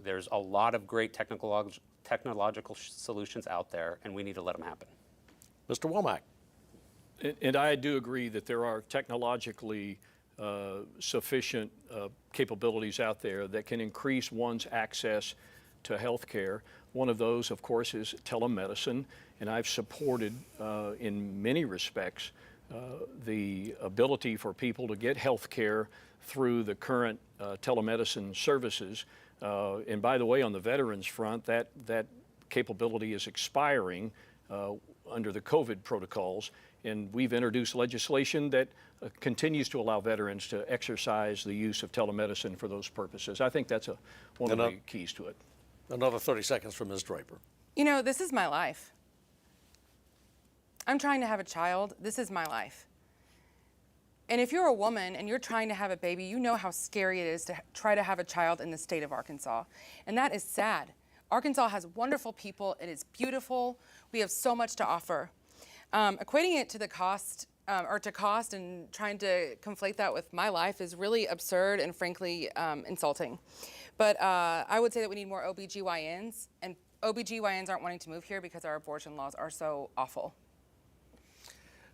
There's a lot of great technological solutions out there, and we need to let them happen. Mr. Womack. And I do agree that there are technologically sufficient capabilities out there that can increase one's access to health care. One of those, of course, is telemedicine, and I've supported in many respects the ability for people to get health care through the current telemedicine services. And by the way, on the veterans front, that capability is expiring under the COVID protocols. And we've introduced legislation that continues to allow veterans to exercise the use of telemedicine for those purposes. I think that's one of the keys to it. Another 30 seconds from Ms. Draper. You know, this is my life. I'm trying to have a child. This is my life. And if you're a woman and you're trying to have a baby, you know how scary it is to try to have a child in the state of Arkansas. And that is sad. Arkansas has wonderful people. It is beautiful. We have so much to offer. Equating it to the cost, cost and trying to conflate that with my life is really absurd and frankly insulting. But I would say that we need more OBGYNs, and OBGYNs aren't wanting to move here because our abortion laws are so awful.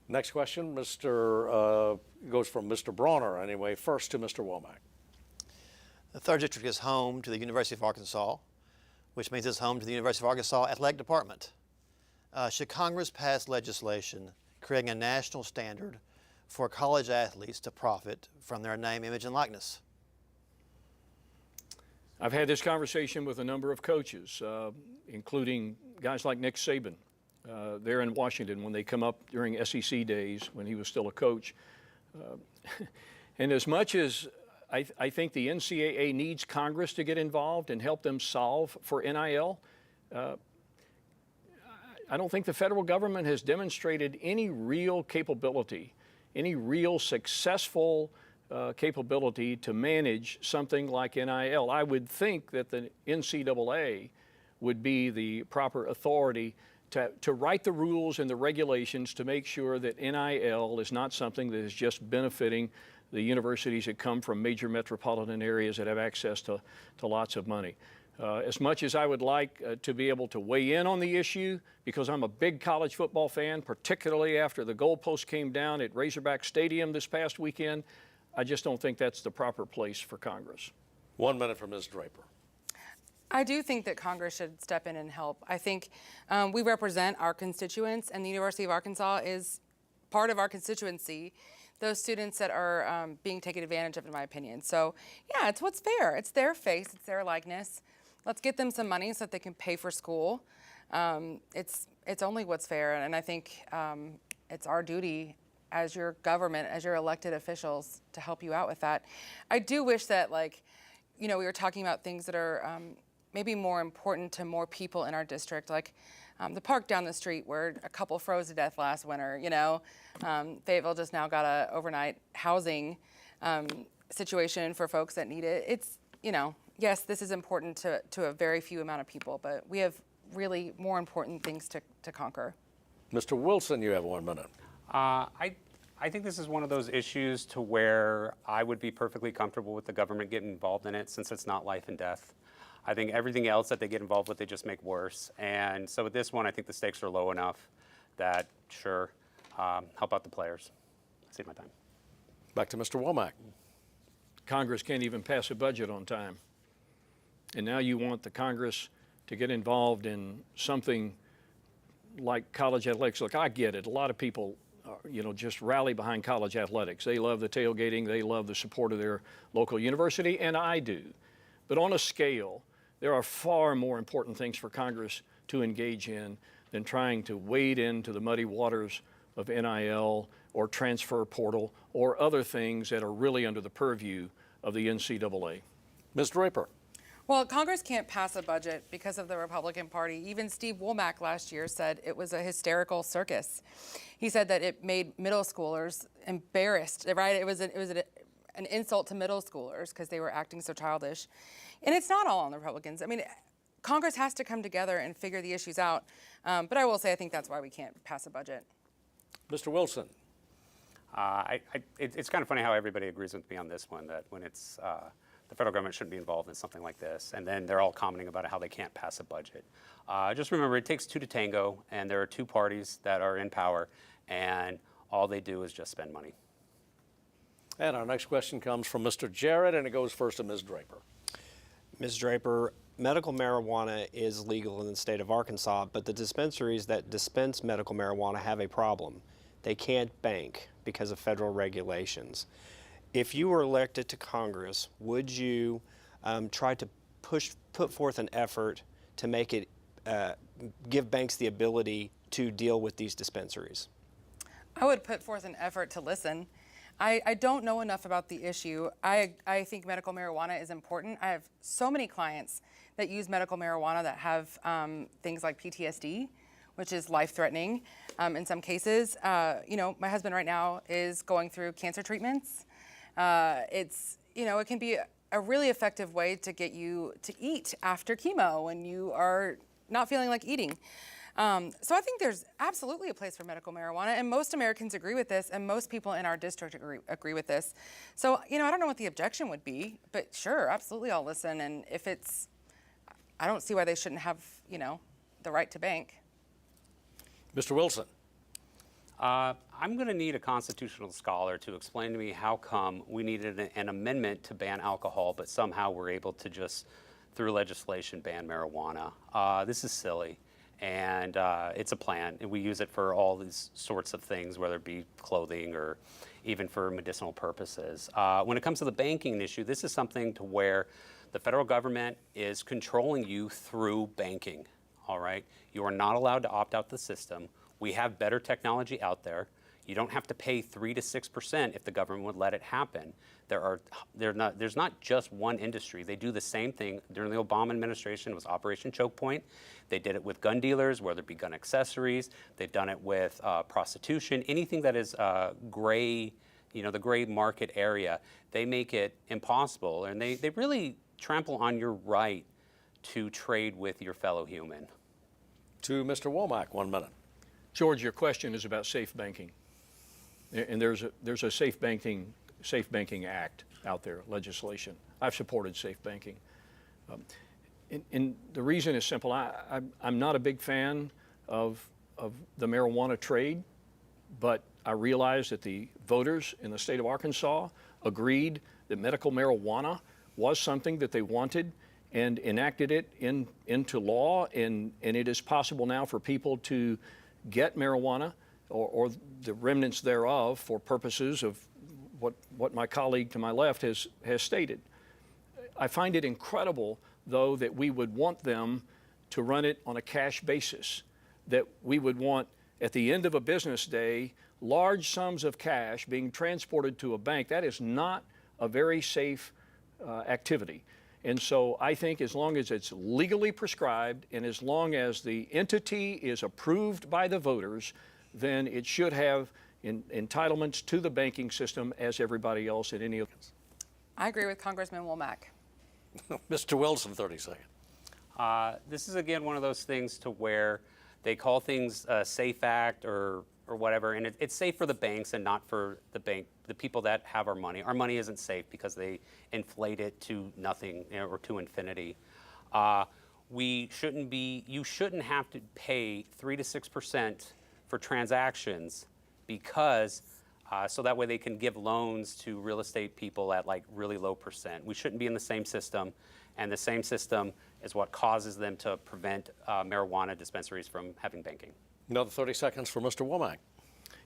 Next question, goes from Mr. Brawner anyway. First to Mr. Womack. The 3rd District is home to the University of Arkansas, which means it's home to the University of Arkansas Athletic Department. Should Congress pass legislation creating a national standard for college athletes to profit from their name, image, and likeness? I've had this conversation with a number of coaches, including guys like Nick Saban. There in Washington when they come up during SEC days when he was still a coach. And as much as I think the NCAA needs Congress to get involved and help them solve for NIL, I don't think the federal government has demonstrated any real capability, any real successful capability to manage something like NIL. I would think that the NCAA would be the proper authority to write the rules and the regulations to make sure that NIL is not something that is just benefiting the universities that come from major metropolitan areas that have access to lots of money. As much as I would like to be able to weigh in on the issue, because I'm a big college football fan, particularly after the goalpost came down at Razorback Stadium this past weekend, I just don't think that's the proper place for Congress. 1 minute from Ms. Draper. I do think that Congress should step in and help. I think we represent our constituents, and the University of Arkansas is part of our constituency, those students that are being taken advantage of, in my opinion. So, yeah, it's what's fair. It's their face. It's their likeness. Let's get them some money so that they can pay for school. It's only what's fair, and I think it's our duty as your government, as your elected officials, to help you out with that. I do wish that, we were talking about things that are maybe more important to more people in our district, like the park down the street where a couple froze to death last winter, Fayetteville just now got a overnight housing situation for folks that need it. It's, yes, this is important to a very few amount of people, but we have really more important things to conquer. Mr. Wilson, you have 1 minute. I think this is one of those issues to where I would be perfectly comfortable with the government getting involved in it, since it's not life and death. I think everything else that they get involved with, they just make worse. And so with this one, I think the stakes are low enough that, sure, help out the players. I see my time. Back to Mr. Womack. Congress can't even pass a budget on time. And now you want the Congress to get involved in something like college athletics. Look, I get it. A lot of people, just rally behind college athletics. They love the tailgating. They love the support of their local university, and I do. But on a scale, there are far more important things for Congress to engage in than trying to wade into the muddy waters of NIL or transfer portal or other things that are really under the purview of the NCAA. Ms. Draper. Well, Congress can't pass a budget because of the Republican Party. Even Steve Womack last year said it was a hysterical circus. He said that it made middle schoolers embarrassed, right? It was an insult to middle schoolers because they were acting so childish. And it's not all on the Republicans. I mean, Congress has to come together and figure the issues out. But I will say I think that's why we can't pass a budget. Mr. Wilson. It's kind of funny how everybody agrees with me on this one, that when it's the federal government shouldn't be involved in something like this, and then they're all commenting about how they can't pass a budget. Just remember, it takes two to tango, and there are two parties that are in power, and all they do is just spend money. And our next question comes from Mr. Jarrett, and it goes first to Ms. Draper. Ms. Draper, medical marijuana is legal in the state of Arkansas, but the dispensaries that dispense medical marijuana have a problem. They can't bank because of federal regulations. If you were elected to Congress, would you try to put forth an effort to make it, give banks the ability to deal with these dispensaries? I would put forth an effort to listen. I don't know enough about the issue. I think medical marijuana is important. I have so many clients that use medical marijuana that have things like PTSD, which is life-threatening in some cases. You know, my husband right now is going through cancer treatments. It's, you know, it can be a really effective way to get you to eat after chemo when you are not feeling like eating. So I think there's absolutely a place for medical marijuana, and most Americans agree with this, and most people in our district agree with this. So, you know, I don't know what the objection would be, but sure, absolutely I'll listen. And if it's, I don't see why they shouldn't have, you know, the right to bank. Mr. Wilson. I'm going to need a constitutional scholar to explain to me how come we needed an amendment to ban alcohol, but somehow we're able to just, through legislation, ban marijuana. This is silly. And it's a plan, and we use it for all these sorts of things, whether it be clothing or even for medicinal purposes. When it comes to the banking issue, this is something to where the federal government is controlling you through banking, all right? You are not allowed to opt out the system. We have better technology out there. You don't have to pay 3 to 6% if the government would let it happen. There's not just one industry. They do the same thing. During the Obama administration, it was Operation Choke Point. They did it with gun dealers, whether it be gun accessories. They've done it with prostitution, anything that is gray, you know, the gray market area. They make it impossible, and they really trample on your right to trade with your fellow human. To Mr. Womack, 1 minute. George, your question is about safe banking. And there's a safe banking act out there, legislation. I've supported safe banking. And the reason is simple. I'm not a big fan of the marijuana trade, but I realize that the voters in the state of Arkansas agreed that medical marijuana was something that they wanted and enacted it into law, and it is possible now for people to get marijuana or the remnants thereof for purposes of what my colleague to my left has stated. I find it incredible, though, that we would want them to run it on a cash basis, that we would want, at the end of a business day, large sums of cash being transported to a bank. That is not a very safe activity. And so I think as long as it's legally prescribed and as long as the entity is approved by the voters, then it should have entitlements to the banking system as everybody else in any of them. I agree with Congressman Womack. Mr. Wilson, 30 seconds. This is, again, one of those things to where they call things a SAFE Act or whatever, and it's safe for the banks and not for the people that have our money. Our money isn't safe because they inflate it to nothing, you know, or to infinity. You shouldn't have to pay 3 to 6% for transactions because so that way they can give loans to real estate people at like really low percent. We shouldn't be in the same system, and the same system is what causes them to prevent marijuana dispensaries from having banking. Another 30 seconds for Mr. Womack.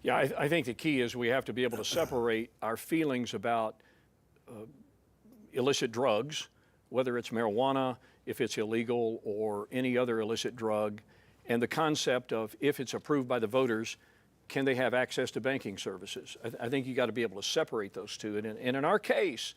Yeah, I think the key is we have to be able to separate our feelings about illicit drugs, whether it's marijuana, if it's illegal, or any other illicit drug, and the concept of if it's approved by the voters, can they have access to banking services? I think you got to be able to separate those two. And in our case,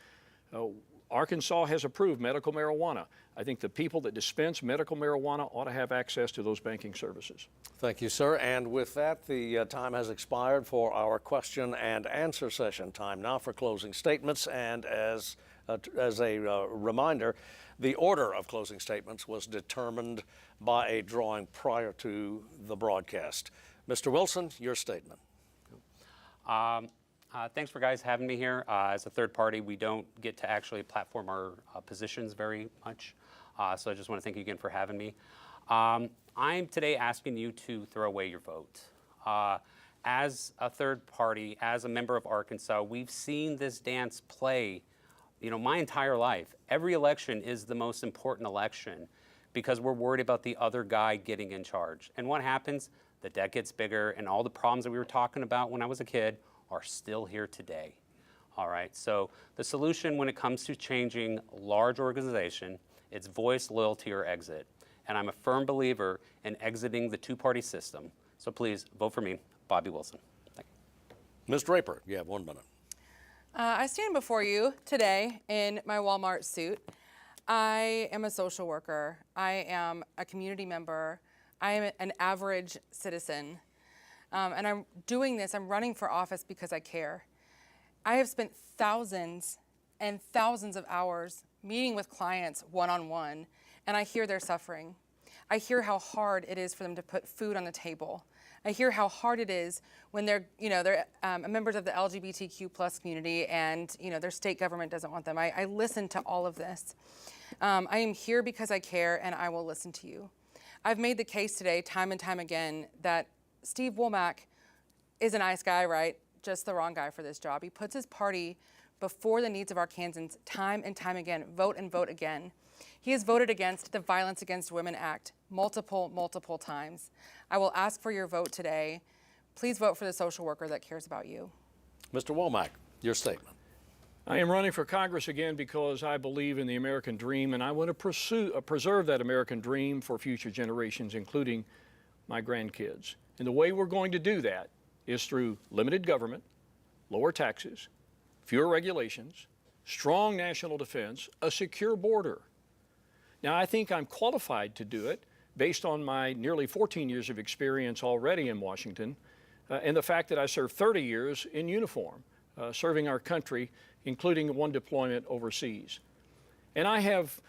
Arkansas has approved medical marijuana. I think the people that dispense medical marijuana ought to have access to those banking services. Thank you, sir. And with that, the time has expired for our question and answer session. Time now for closing statements. And as a reminder, the order of closing statements was determined by a drawing prior to the broadcast. Mr. Wilson, your statement. Thanks for guys having me here. As a third party, we don't get to actually platform our positions very much. So I just want to thank you again for having me. I'm today asking you to throw away your vote. As a third party, as a member of Arkansas, we've seen this dance play, you know, my entire life. Every election is the most important election because we're worried about the other guy getting in charge. And what happens? The debt gets bigger, and all the problems that we were talking about when I was a kid are still here today. All right, so the solution when it comes to changing large organization, it's voice, loyalty, or exit. And I'm a firm believer in exiting the two-party system, So please vote for me, Bobby Wilson. Thank you. Ms. Draper, you have 1 minute. I stand before you today in my Walmart suit. I am a social worker. I am a community member. I am an average citizen. And I'm doing this, I'm running for office because I care. I have spent thousands and thousands of hours meeting with clients one-on-one, and I hear their suffering. I hear how hard it is for them to put food on the table. I hear how hard it is when they're members of the LGBTQ plus community and their state government doesn't want them. I listen to all of this. I am here because I care, and I will listen to you. I've made the case today, time and time again, that Steve Womack is a nice guy, right? Just the wrong guy for this job. He puts his party before the needs of Arkansans time and time again. Vote and vote again. He has voted against the Violence Against Women Act multiple times. I will ask for your vote today. Please vote for the social worker that cares about you. Mr. Womack, your statement. I am running for Congress again because I believe in the American dream, and I want to preserve that American dream for future generations, including my grandkids. And the way we're going to do that is through limited government, lower taxes, fewer regulations, strong national defense, a secure border. Now, I think I'm qualified to do it based on my nearly 14 years of experience already in Washington and the fact that I served 30 years in uniform, serving our country, including one deployment overseas. And I've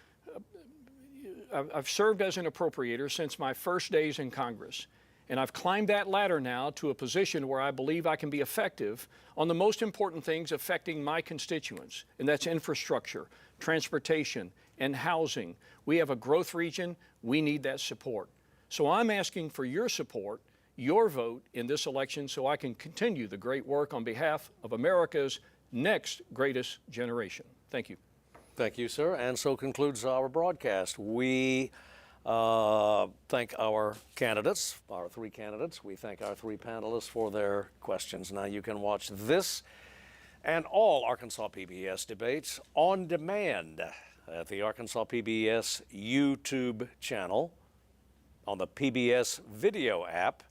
served as an appropriator since my first days in Congress. And I've climbed that ladder now to a position where I believe I can be effective on the most important things affecting my constituents, and that's infrastructure, transportation, and housing. We have a growth region. We need that support. So I'm asking for your support, your vote in this election so I can continue the great work on behalf of America's next greatest generation. Thank you. Thank you, sir. And so concludes our broadcast. We thank our candidates, our three candidates. We thank our three panelists for their questions. Now you can watch this and all Arkansas PBS debates on demand at the Arkansas PBS YouTube channel, on the PBS video app,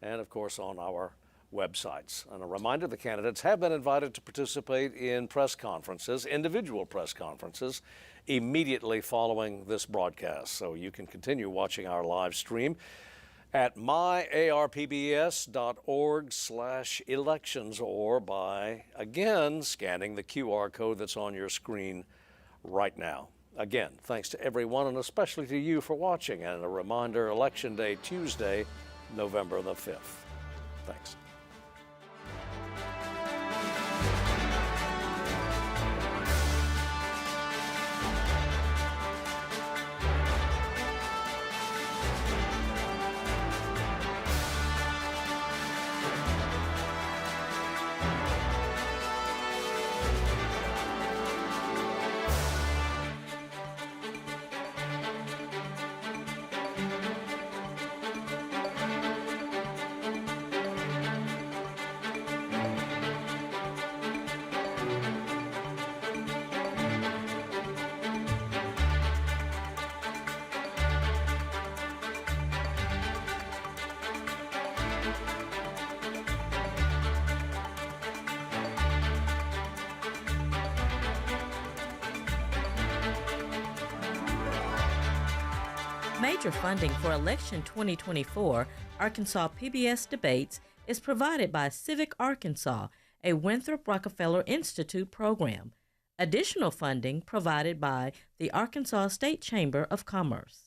and of course on our websites. And a reminder, the candidates have been invited to participate in press conferences, individual press conferences, immediately following this broadcast. So you can continue watching our live stream at myarpbs.org/elections or by, again, scanning the QR code that's on your screen right now. Again, thanks to everyone and especially to you for watching. And a reminder, Election Day, Tuesday, November the 5th. Thanks. Major funding for Election 2024 Arkansas PBS Debates is provided by Civic Arkansas, a Winthrop Rockefeller Institute program. Additional funding provided by the Arkansas State Chamber of Commerce.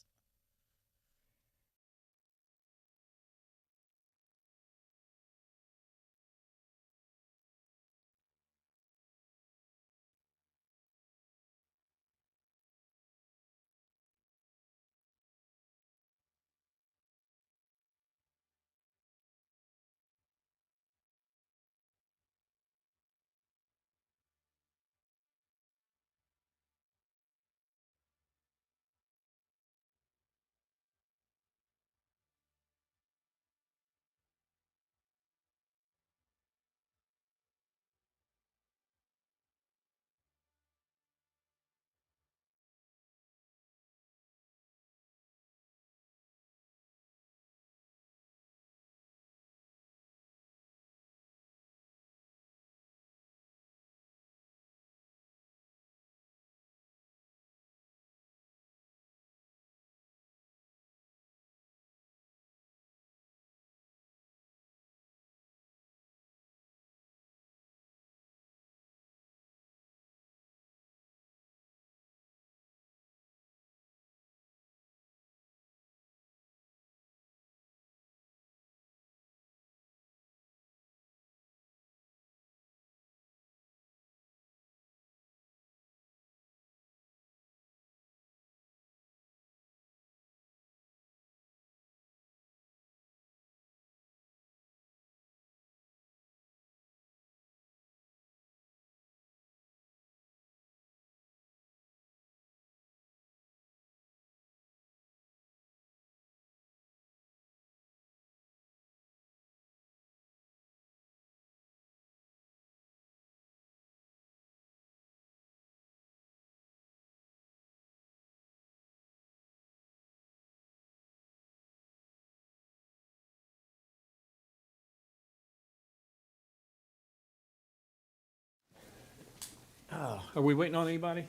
Are we waiting on anybody?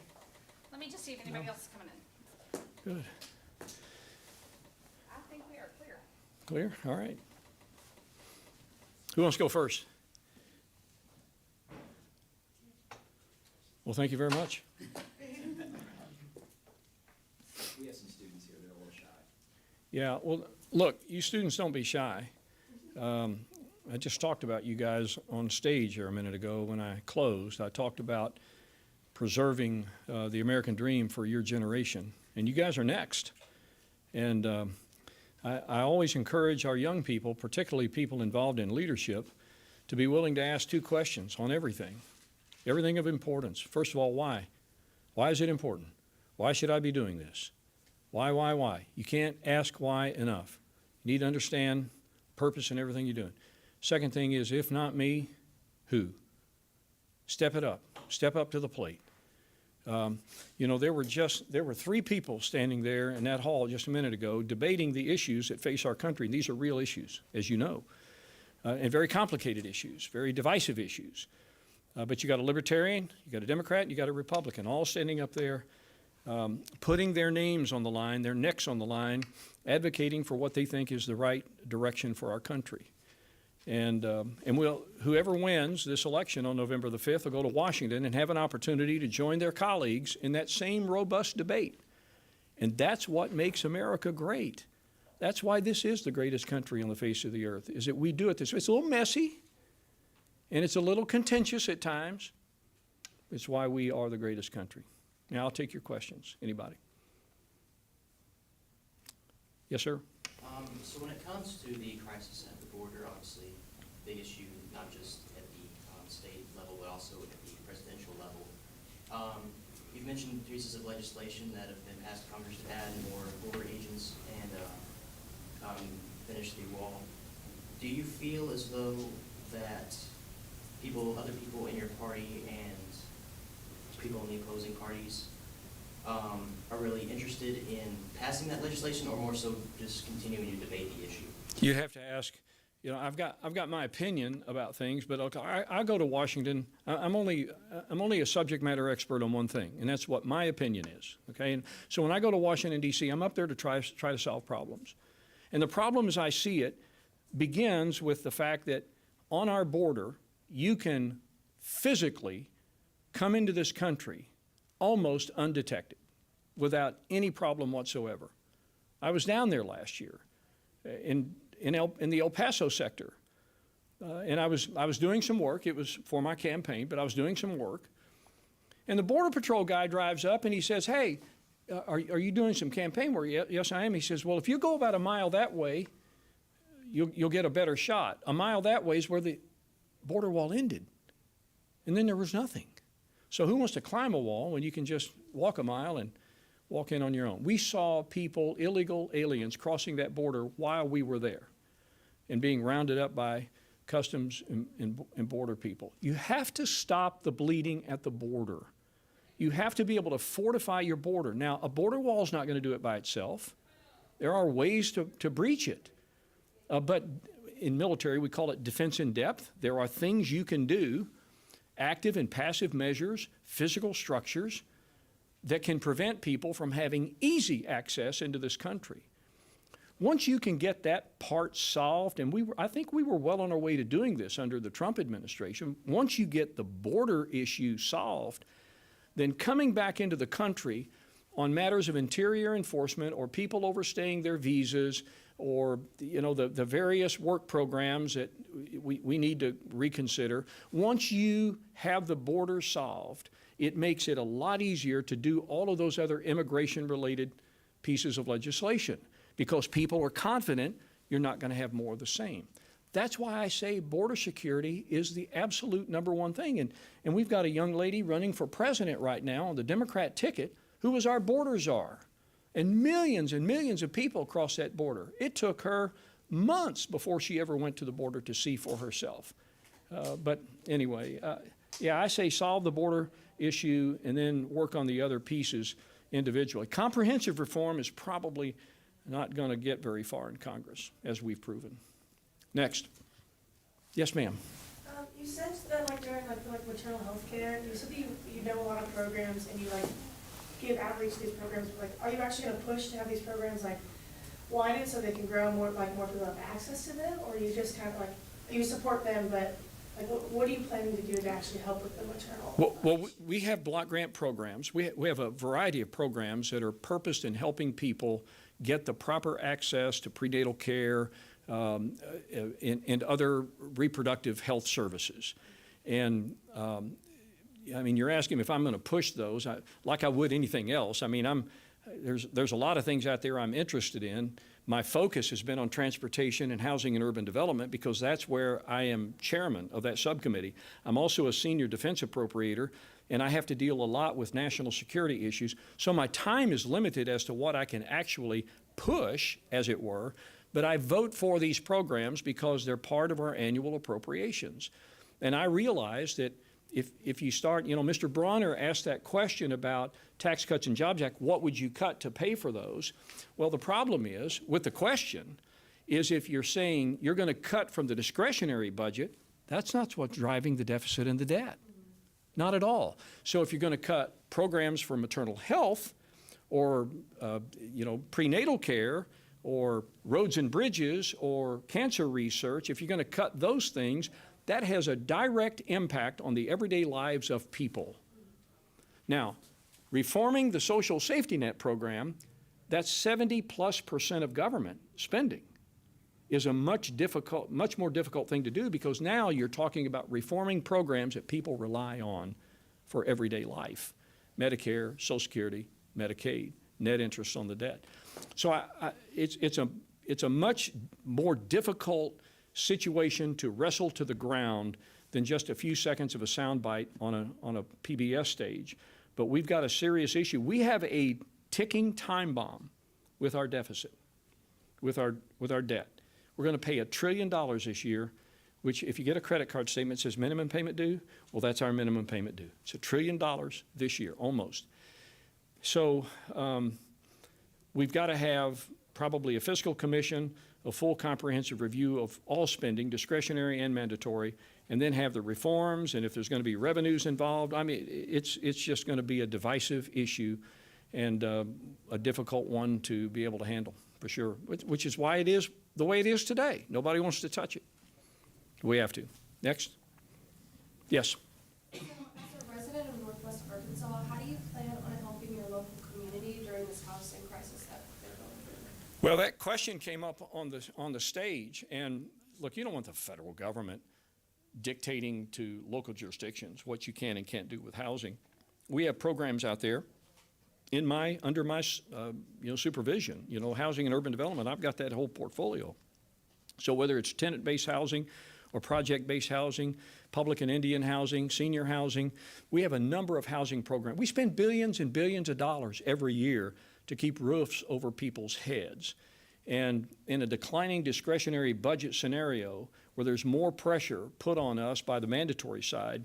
Let me just see if anybody else is coming in. Good. I think we are clear. Clear? All right. Who wants to go first? Well, thank you very much. We have some students here that are a little shy. Yeah, well, look, you students don't be shy. I just talked about you guys on stage here a minute ago when I closed. I talked about preserving the American dream for your generation, and you guys are next. And I always encourage our young people, particularly people involved in leadership, to be willing to ask two questions on everything of importance. First of all, why? Why is it important? Why should I be doing this? Why? You can't ask why enough. You need to understand purpose in everything you're doing. Second thing is, if not me, who? Step it up. Step up to the plate. You know, there were 3 people standing there in that hall just a minute ago debating the issues that face our country. And these are real issues, as you know, and very complicated issues, very divisive issues. But you got a libertarian, you got a Democrat, you got a Republican, all standing up there, putting their names on the line, their necks on the line, advocating for what they think is the right direction for our country. And whoever wins this election on November the 5th will go to Washington and have an opportunity to join their colleagues in that same robust debate. And that's what makes America great. That's why this is the greatest country on the face of the earth, is that we do it this way. It's a little messy, and it's a little contentious at times. It's why we are the greatest country. Now I'll take your questions. Anybody? Yes, sir? So when it comes to the crisis at the border, obviously, big issue, not just at the state level, but also at the presidential level. You've mentioned pieces of legislation that have been passed Congress to add more border agents and finish the wall. Do you feel as though that other people in your party and people in the opposing parties are really interested in passing that legislation, or more so just continuing to debate the issue? You have to ask. You know, I've got my opinion about things, but I go to Washington. I'm only a subject matter expert on one thing, and that's what my opinion is. Okay, and so when I go to Washington D.C., I'm up there to try to solve problems, and the problem as I see it begins with the fact that on our border you can physically come into this country almost undetected, without any problem whatsoever. I was down there last year in the El Paso sector, and I was doing some work. It was for my campaign, but I was doing some work. And the Border Patrol guy drives up and he says, "Hey, are you doing some campaign work?" "Yes, I am." He says, "Well, if you go about a mile that way, you'll get a better shot. A mile that way is where the border wall ended, and then there was nothing. So who wants to climb a wall when you can just walk a mile and walk in on your own?" We saw people, illegal aliens, crossing that border while we were there and being rounded up by customs and border people. You have to stop the bleeding at the border. You have to be able to fortify your border. Now, a border wall is not going to do it by itself. There are ways to breach it. But in military, we call it defense in depth. There are things you can do, active and passive measures, physical structures, that can prevent people from having easy access into this country. Once you can get that part solved, and I think we were well on our way to doing this under the Trump administration, once you get the border issue solved, then coming back into the country on matters of interior enforcement or people overstaying their visas or the various work programs that we need to reconsider, once you have the border solved, it makes it a lot easier to do all of those other immigration-related pieces of legislation because people are confident you're not going to have more of the same. That's why I say border security is the absolute number one thing. And we've got a young lady running for president right now on the Democrat ticket who was our border czar. And millions of people cross that border. It took her months before she ever went to the border to see for herself. But anyway, yeah, I say solve the border issue and then work on the other pieces individually. Comprehensive reform is probably not going to get very far in Congress, as we've proven. Next. Yes, ma'am. You You said that like during like maternal health care, you said that you know a lot of programs and you like give outreach to these programs, but like are you actually gonna push to have these programs like widened so they can grow more people have access to them, or you just kind of like you support them, but like what are you planning to do to actually help with the maternal? Well, we have block grant programs. We have a variety of programs that are purposed in helping people get the proper access to prenatal care and other reproductive health services. And I mean, you're asking if I'm going to push those like I would anything else. I mean, there's a lot of things out there I'm interested in. My focus has been on transportation and housing and urban development because that's where I am chairman of that subcommittee. I'm also a senior defense appropriator, and I have to deal a lot with national security issues. So my time is limited as to what I can actually push, as it were, but I vote for these programs because they're part of our annual appropriations. And I realize that if you start, you know, Mr. Bronner asked that question about Tax Cuts and Jobs Act, what would you cut to pay for those? Well, the problem is, with the question, is if you're saying you're going to cut from the discretionary budget, that's not what's driving the deficit and the debt. Not at all. So if you're going to cut programs for maternal health or, you know, prenatal care or roads and bridges or cancer research, if you're going to cut those things, that has a direct impact on the everyday lives of people. Now, reforming the social safety net program, that's 70+% of government spending, is a much more difficult thing to do because now you're talking about reforming programs that people rely on for everyday life. Medicare, Social Security, Medicaid, net interest on the debt. So it's a much more difficult situation to wrestle to the ground than just a few seconds of a soundbite on a PBS stage. But we've got a serious issue. We have a ticking time bomb with our deficit, with our debt. We're going to pay $1 trillion this year, which if you get a credit card statement that says minimum payment due, well, that's our minimum payment due. It's $1 trillion this year, almost. So we've got to have probably a fiscal commission, a full comprehensive review of all spending, discretionary and mandatory, and then have the reforms, and if there's going to be revenues involved, I mean, it's just going to be a divisive issue and a difficult one to be able to handle, for sure, which is why it is the way it is today. Nobody wants to touch it. We have to. Next. Yes. So, as a resident of Northwest Arkansas, how do you plan on helping your local community during this housing crisis that they're going through? Well, that question came up on the stage, and look, you don't want the federal government dictating to local jurisdictions what you can and can't do with housing. We have programs out there under my supervision. You know, housing and urban development. I've got that whole portfolio. So whether it's tenant-based housing or project-based housing, public and Indian housing, senior housing, we have a number of housing programs. We spend billions and billions of dollars every year to keep roofs over people's heads. And in a declining discretionary budget scenario where there's more pressure put on us by the mandatory side,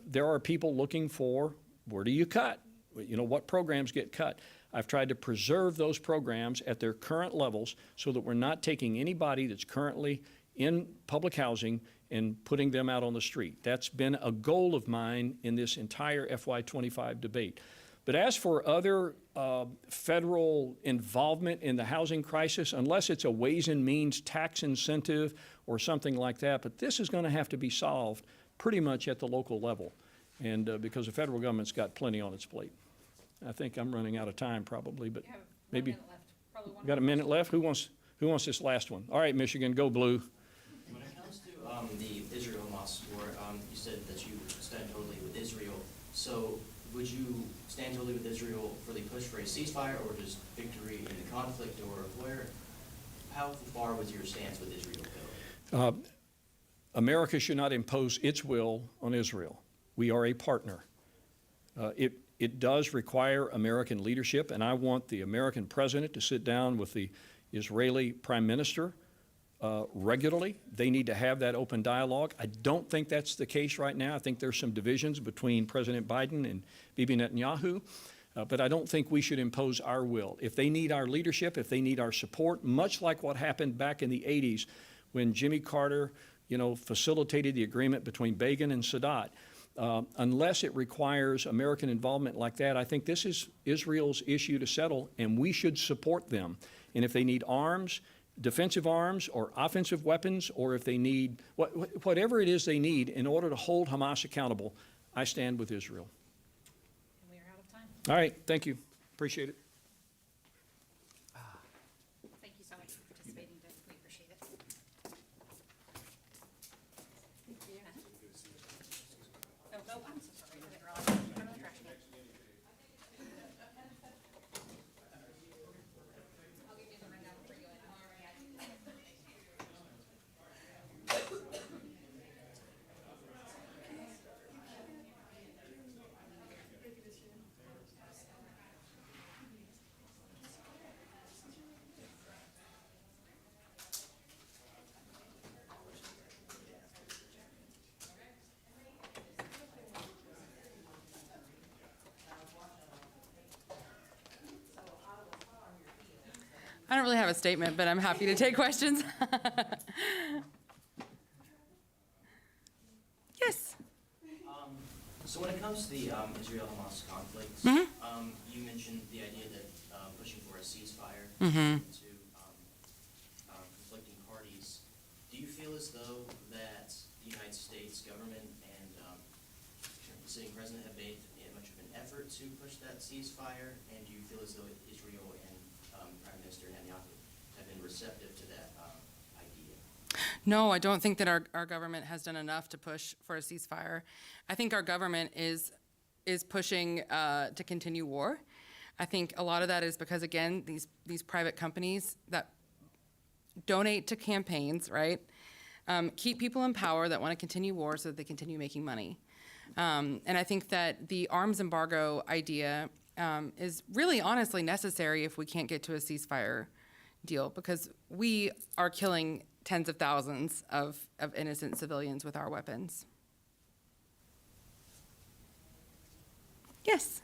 there are people looking for, where do you cut? You know, what programs get cut? I've tried to preserve those programs at their current levels so that we're not taking anybody that's currently in public housing and putting them out on the street. That's been a goal of mine in this entire FY25 debate. But as for other federal involvement in the housing crisis, unless it's a Ways and Means tax incentive or something like that, but this is going to have to be solved pretty much at the local level, and because the federal government's got plenty on its plate. I think I'm running out of time probably, but maybe got a minute left. Who wants this last one? All right, Michigan, go blue. When it comes to the Israel-Hamas war, you said that you stand totally with Israel. So would you stand totally with Israel for the push for a ceasefire, or just victory in the conflict, or how far would your stance with Israel go? America should not impose its will on Israel. We are a partner. It does require American leadership, and I want the American president to sit down with the Israeli prime minister regularly. They need to have that open dialogue. I don't think that's the case right now. I think there's some divisions between President Biden and Bibi Netanyahu, but I don't think we should impose our will. If they need our leadership, if they need our support, much like what happened back in the 80s when Jimmy Carter facilitated the agreement between Begin and Sadat. Unless it requires American involvement like that, I think this is Israel's issue to settle, and we should support them. And if they need arms, defensive arms or offensive weapons, or if they need whatever it is they need in order to hold Hamas accountable, I stand with Israel. And we are out of time. All right, thank you. Appreciate it. Thank you so much for participating. We appreciate it. Oh, I'm so sorry. I didn't realize. Go to the trash can. I'll give you the rundown before you go in. I don't really have a statement, but I'm happy to take questions. Yes. So when it comes to the Israel-Hamas conflict, you mentioned the idea that pushing for a ceasefire to conflicting parties. Do you feel as though that the United States government and the sitting president have made much of an effort to push that ceasefire? And do you feel as though Israel and Prime Minister Netanyahu have been receptive to that idea? No, I don't think that our government has done enough to push for a ceasefire. I think our government is pushing to continue war. I think a lot of that is because, again, these private companies that donate to campaigns, right, keep people in power that want to continue war so that they continue making money. And I think that the arms embargo idea is really honestly necessary if we can't get to a ceasefire deal, because we are killing tens of thousands of innocent civilians with our weapons. Yes?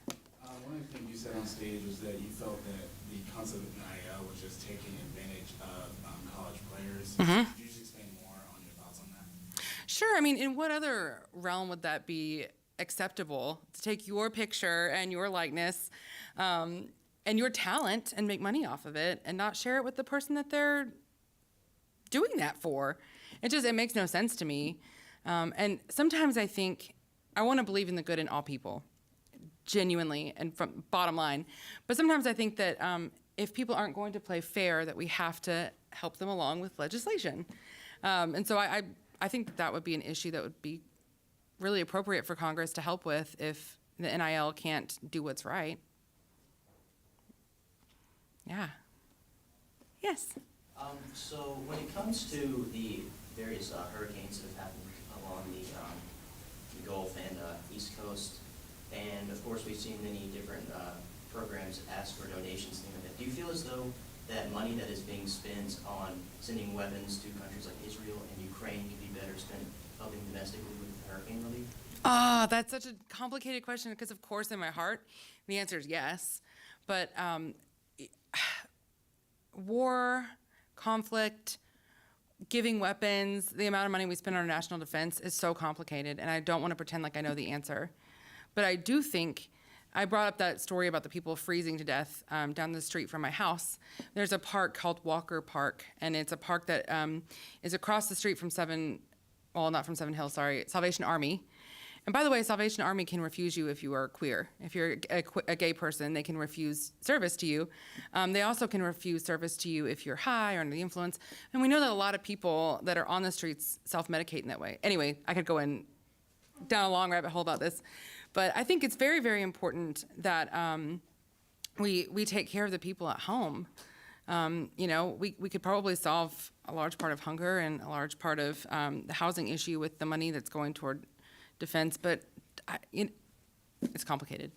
One of the things you said on stage was that you felt that the concept of NIL was just taking advantage of college players. Could you just explain more on your thoughts on that? Sure. I mean, in what other realm would that be acceptable, to take your picture and your likeness and your talent and make money off of it and not share it with the person that they're doing that for? It makes no sense to me. And sometimes I think I want to believe in the good in all people, genuinely and from bottom line. But sometimes I think that if people aren't going to play fair, that we have to help them along with legislation. And so I think that would be an issue that would be really appropriate for Congress to help with if the NIL can't do what's right. Yeah. Yes? So when it comes to the various hurricanes that have happened along the Gulf and East Coast, and of course we've seen many different programs ask for donations, things like that. Do you feel as though that money that is being spent on sending weapons to countries like Israel and Ukraine could be better spent helping domestically with hurricane relief? That's such a complicated question, because of course in my heart the answer is yes. But war, conflict, giving weapons, the amount of money we spend on our national defense is so complicated, and I don't want to pretend like I know the answer. But I do think, I brought up that story about the people freezing to death down the street from my house. There's a park called Walker Park, and it's a park that is across the street from Salvation Army. And by the way, Salvation Army can refuse you if you are queer. If you're a gay person, they can refuse service to you. They also can refuse service to you if you're high or under the influence. And we know that a lot of people that are on the streets self-medicate in that way. Anyway, I could go down a long rabbit hole about this. But I think it's very, very important that we take care of the people at home. We could probably solve a large part of hunger and a large part of the housing issue with the money that's going toward defense, but it's complicated.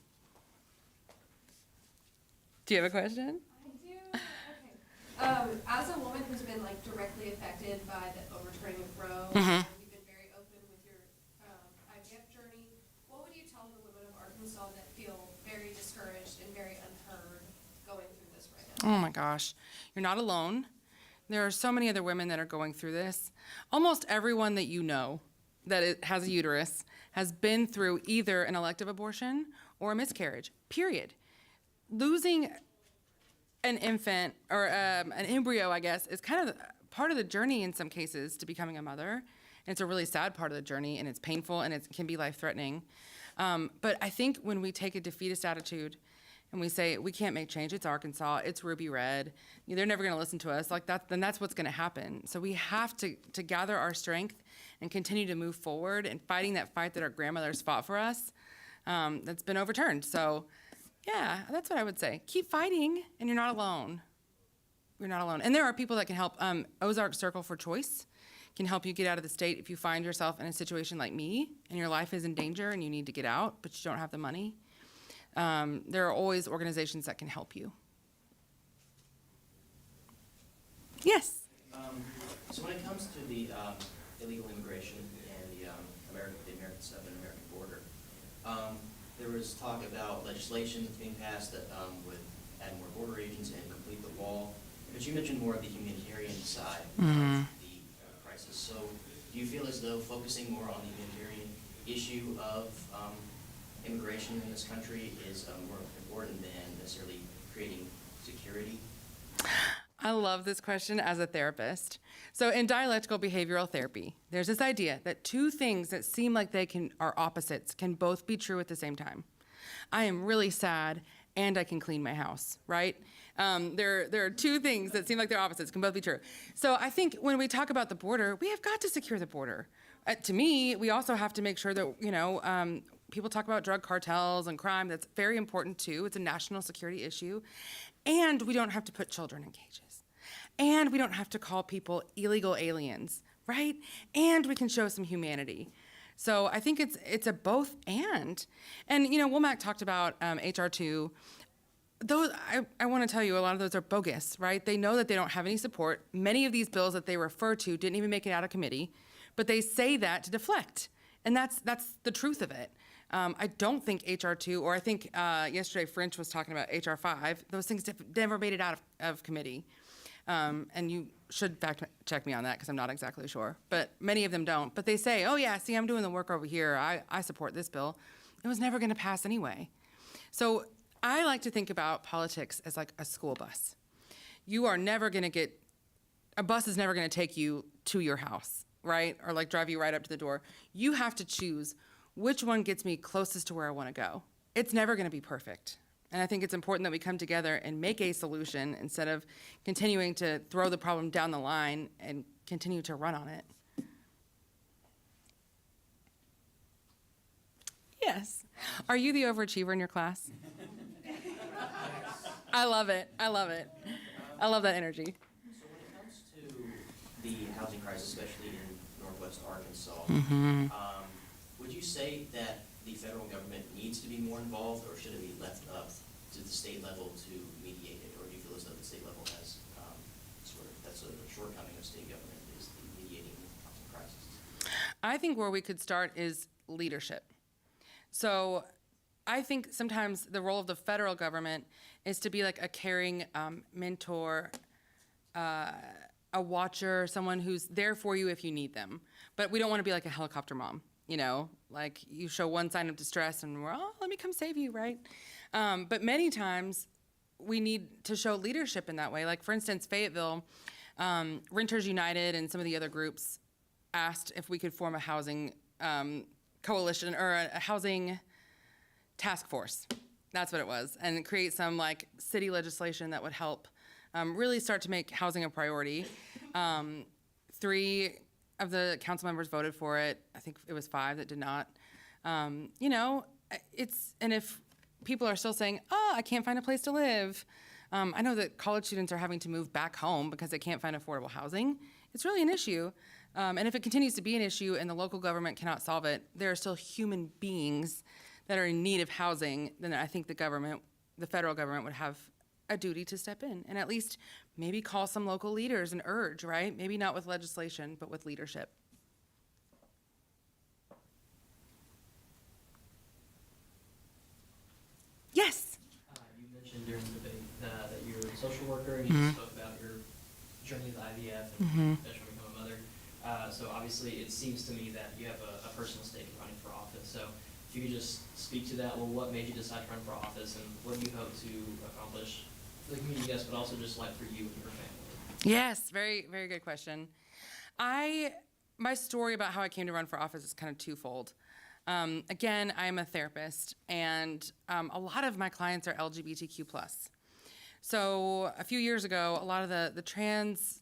Do you have a question? I do. Okay. As a woman who's been directly affected by the overturning of Roe, you've been very open with your IVF journey. What would you tell the women of Arkansas that feel very discouraged and very unheard going through this right now? Oh my gosh, you're not alone. There are so many other women that are going through this. Almost everyone that you know that has a uterus has been through either an elective abortion or a miscarriage, period. Losing an infant or an embryo, I guess, is kind of part of the journey in some cases to becoming a mother. And it's a really sad part of the journey, and it's painful, and it can be life-threatening. But I think when we take a defeatist attitude and we say, we can't make change, it's Arkansas, it's Ruby Red, they're never gonna listen to us, like that, then that's what's gonna happen. So we have to gather our strength and continue to move forward and fighting that fight that our grandmothers fought for us, that's been overturned. So yeah, that's what I would say. Keep fighting, and you're not alone. You're not alone. And there are people that can help. Ozark Circle for Choice can help you get out of the state if you find yourself in a situation like me and your life is in danger and you need to get out, but you don't have the money. There are always organizations that can help you. Yes? So when it comes to the illegal immigration and the American southern American border, there was talk about legislation that's being passed that would add more border agents and complete the wall. But you mentioned more of the humanitarian side of the crisis. So do you feel as though focusing more on the humanitarian issue of immigration in this country is more important than necessarily creating security? I love this question as a therapist. So in dialectical behavioral therapy, there's this idea that two things that seem like they are opposites can both be true at the same time. I am really sad and I can clean my house, right? There are two things that seem like they're opposites, can both be true. So I think when we talk about the border, we have got to secure the border. To me, we also have to make sure that, people talk about drug cartels and crime. That's very important too. It's a national security issue. And we don't have to put children in cages. And we don't have to call people illegal aliens, right? And we can show some humanity. So I think it's a both and. And, Womack talked about H.R. 2. Those, I want to tell you, a lot of those are bogus, right? They know that they don't have any support. Many of these bills that they refer to didn't even make it out of committee, but they say that to deflect. And that's the truth of it. I don't think H.R. 2, or I think yesterday French was talking about H.R. 5, those things never made it out of committee. And you should fact check me on that because I'm not exactly sure. But many of them don't. But they say, oh yeah, see, I'm doing the work over here. I support this bill. It was never going to pass anyway. So I like to think about politics as like a school bus. You are never going to get, a bus is never going to take you to your house, right? Or like drive you right up to the door. You have to choose which one gets me closest to where I want to go. It's never going to be perfect. And I think it's important that we come together and make a solution instead of continuing to throw the problem down the line and continue to run on it. Yes. Are you the overachiever in your class? I love it. I love it. I love that energy. So when it comes to the housing crisis, especially in Northwest Arkansas, would you say that the federal government needs to be more involved, or should it be left up to the state level to mediate it? Or do you feel as though the state level has that's a shortcoming of state government, is the mediating housing crisis? I think where we could start is leadership. So I think sometimes the role of the federal government is to be like a caring mentor, a watcher, someone who's there for you if you need them. But we don't want to be like a helicopter mom, like you show one sign of distress and we're, oh, let me come save you, right? But many times we need to show leadership in that way. Like for instance, Fayetteville, Renters United and some of the other groups asked if we could form a housing coalition or a housing task force. That's what it was. And create some like city legislation that would help really start to make housing a priority. 3 of the council members voted for it. I think it was 5 that did not. And if people are still saying, oh, I can't find a place to live. I know that college students are having to move back home because they can't find affordable housing. It's really an issue. And if it continues to be an issue and the local government cannot solve it, there are still human beings that are in need of housing, then I think the federal government would have a duty to step in and at least maybe call some local leaders and urge, right? Maybe not with legislation, but with leadership. Yes? You mentioned during the debate that you're a social worker and you spoke about your journey recently, the IVF, and eventually become a mother. So obviously, it seems to me that you have a personal stake in running for office. So if you could just speak to that, well, what made you decide to run for office, and what do you hope to accomplish for the community, yes, but also just like for you and your family? Yes, very, very good question. My story about how I came to run for office is kind of twofold. Again, I'm a therapist, and a lot of my clients are LGBTQ+. So a few years ago, a lot of the trans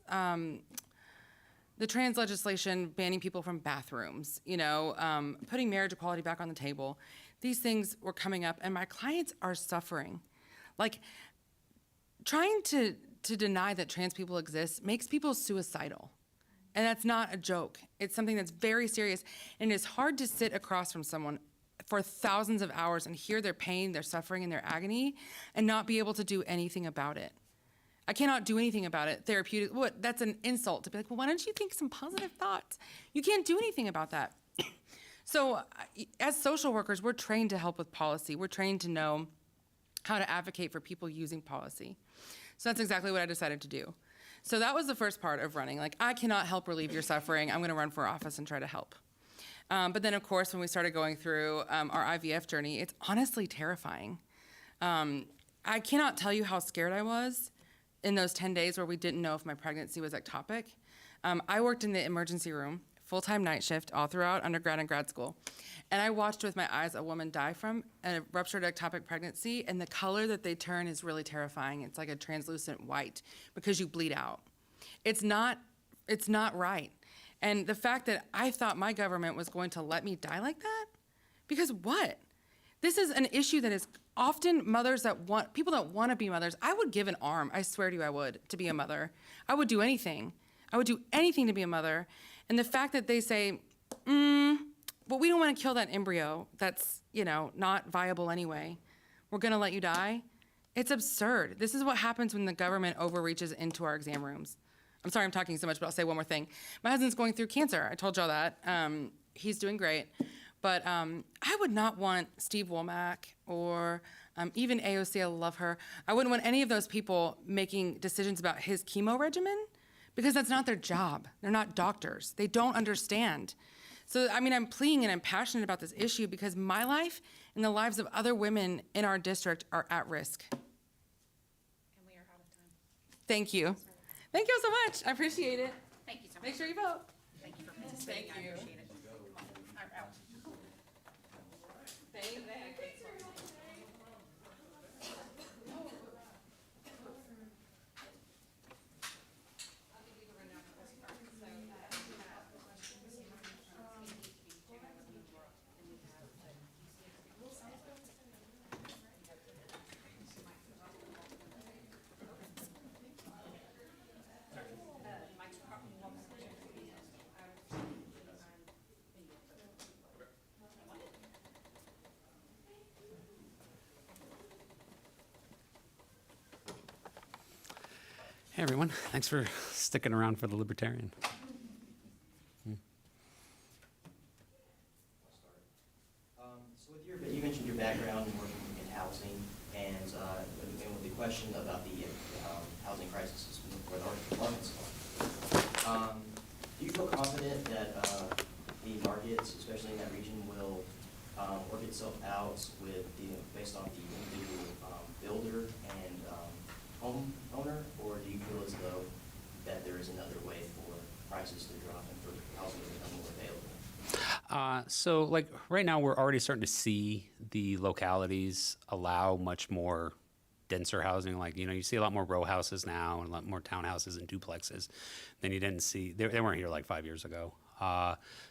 legislation banning people from bathrooms, putting marriage equality back on the table, these things were coming up, and my clients are suffering. Like, trying to deny that trans people exist makes people suicidal. And that's not a joke. It's something that's very serious. And it's hard to sit across from someone for thousands of hours and hear their pain, their suffering, and their agony, and not be able to do anything about it. I cannot do anything about it. Therapeutic, that's an insult to be like, well, why don't you think some positive thoughts? You can't do anything about that. So as social workers, we're trained to help with policy. We're trained to know how to advocate for people using policy. So that's exactly what I decided to do. So that was the first part of running. Like, I cannot help relieve your suffering. I'm going to run for office and try to help. But then, of course, when we started going through our IVF journey, it's honestly terrifying. I cannot tell you how scared I was in those 10 days where we didn't know if my pregnancy was ectopic. I worked in the emergency room, full-time night shift, all throughout undergrad and grad school. And I watched with my eyes a woman die from a ruptured ectopic pregnancy, and the color that they turn is really terrifying. It's like a translucent white because you bleed out. It's not right. And the fact that I thought my government was going to let me die like that, because what? This is an issue that is often people that want to be mothers. I would give an arm, I swear to you I would, to be a mother. I would do anything. I would do anything to be a mother. And the fact that they say, but we don't want to kill that embryo that's, not viable anyway. We're going to let you die. It's absurd. This is what happens when the government overreaches into our exam rooms. I'm sorry I'm talking so much, but I'll say one more thing. My husband's going through cancer. I told y'all that. He's doing great. But I would not want Steve Womack or even AOC, I love her. I wouldn't want any of those people making decisions about his chemo regimen, because that's not their job. They're not doctors. They don't understand. So, I'm pleading and I'm passionate about this issue because my life and the lives of other women in our district are at risk. And we are out of time. Thank you. Thank you so much. I appreciate it. Thank you so much. Make sure you vote. Thank you for participating. Thank you. I appreciate it. I'm out. Thank you. Hey, everyone. Thanks for sticking around for the Libertarian. So you mentioned your background working in housing, and with the question about the housing crisis for Arkansas. Do you feel confident that the markets, especially in that region, will work itself out based on the individual builder and homeowner, or do you feel as though that there is another way for prices to drop and for housing to become more available? So right now we're already starting to see the localities allow much more denser housing. You see a lot more row houses now and a lot more townhouses and duplexes than you didn't see. They weren't here 5 years ago.